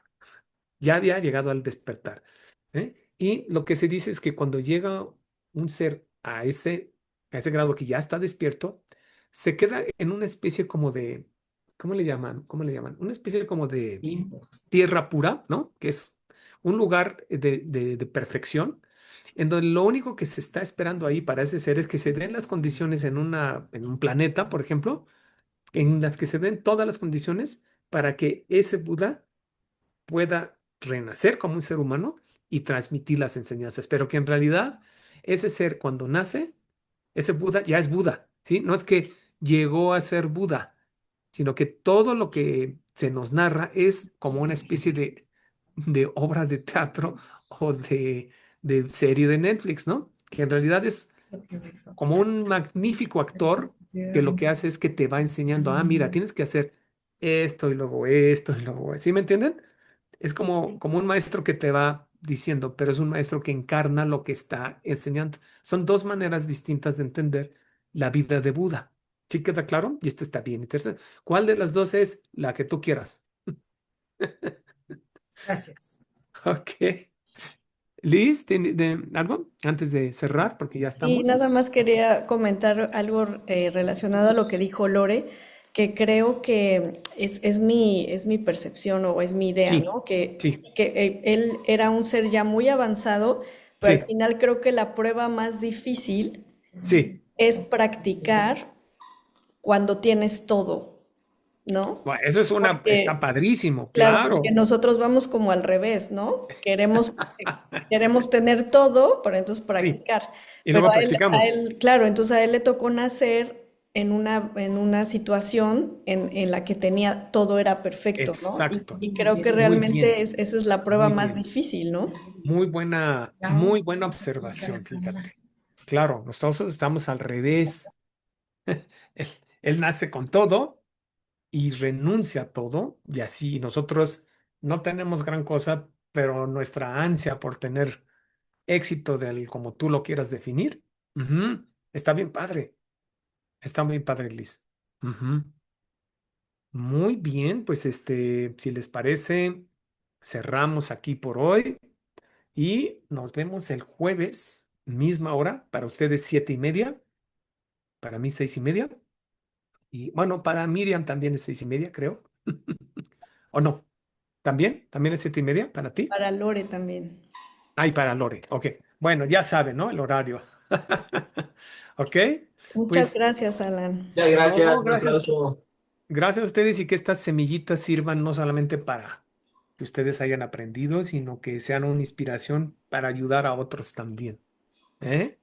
Ya había llegado al despertar. ¿Eh? Y lo que se dice es que cuando llega un ser a ese grado que ya está despierto, se queda en una especie como de, ¿cómo le llaman? ¿Cómo le llaman? Una especie como de tierra pura, ¿no? Que es un lugar de perfección, en donde lo único que se está esperando ahí para ese ser es que se den las condiciones en un planeta, por ejemplo, en las que se den todas las condiciones para que ese Buda pueda renacer como un ser humano y transmitir las enseñanzas, pero que en realidad ese ser cuando nace, ese Buda ya es Buda, ¿sí? No es que llegó a ser Buda, sino que todo lo que se nos narra es como una especie de obra de teatro o de serie de Netflix, ¿no? Que en realidad es como un magnífico actor que lo que hace es que te va enseñando, mira, tienes que hacer esto y luego, ¿sí me entienden? Es como un maestro que te va diciendo, pero es un maestro que encarna lo que está enseñando. Son dos maneras distintas de entender la vida de Buda. ¿Sí queda claro? Y esto está bien interesante. ¿Cuál de las dos es la que tú quieras? Gracias. Ok. Liz, ¿tiene algo antes de cerrar? Porque ya Sí, estamos. nada más quería comentar algo relacionado a lo que dijo Lore, que creo que es mi percepción o es mi idea, Sí, ¿no? Que, sí, sí, que él era un ser ya muy avanzado, pero al sí, final creo que la prueba más difícil sí, es practicar cuando tienes todo, ¿no? Bueno, eso es está Porque, padrísimo, claro, porque claro. nosotros vamos como al revés, ¿no? Queremos tener todo para entonces Sí, practicar. y Pero luego a practicamos. él, claro, entonces a él le tocó nacer en una situación en la que tenía, todo era perfecto, ¿no? Exacto. Y creo que Muy bien, realmente esa es la prueba muy más bien. difícil, ¿no? Muy buena observación, fíjate. Claro, nosotros estamos al revés. Él, él nace con todo y renuncia a todo, y así nosotros no tenemos gran cosa, pero nuestra ansia por tener éxito como tú lo quieras definir, ujú, está bien padre, Liz. Ujú. Muy bien, pues si les parece, cerramos aquí por hoy y nos vemos el jueves, misma hora, para ustedes 7:30, para mí 6:30, y bueno, para Miriam también es 6:30, creo. ¿O no? ¿También es 7:30 para ti? Para Lore también. Ay, para Lore. Ok. Bueno, ya saben, ¿no? El horario. Ok. Muchas Pues, gracias, Alan. Muchas no, gracias, un gracias. aplauso. Gracias a ustedes y que estas semillitas sirvan no solamente para que ustedes hayan aprendido, sino que sean una inspiración para ayudar a otros también. ¿Eh?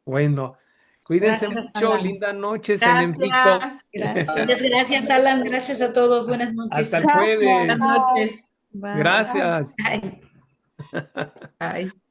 Bueno, cuídense Gracias, mucho. Alan. Linda noche, Enrico. Gracias. Gracias. Muchas gracias, Alan. Gracias a todos. Buenas Hasta noches. el Gracias, Buenas jueves. bye. noches. Bye. Gracias. Bye. Ay.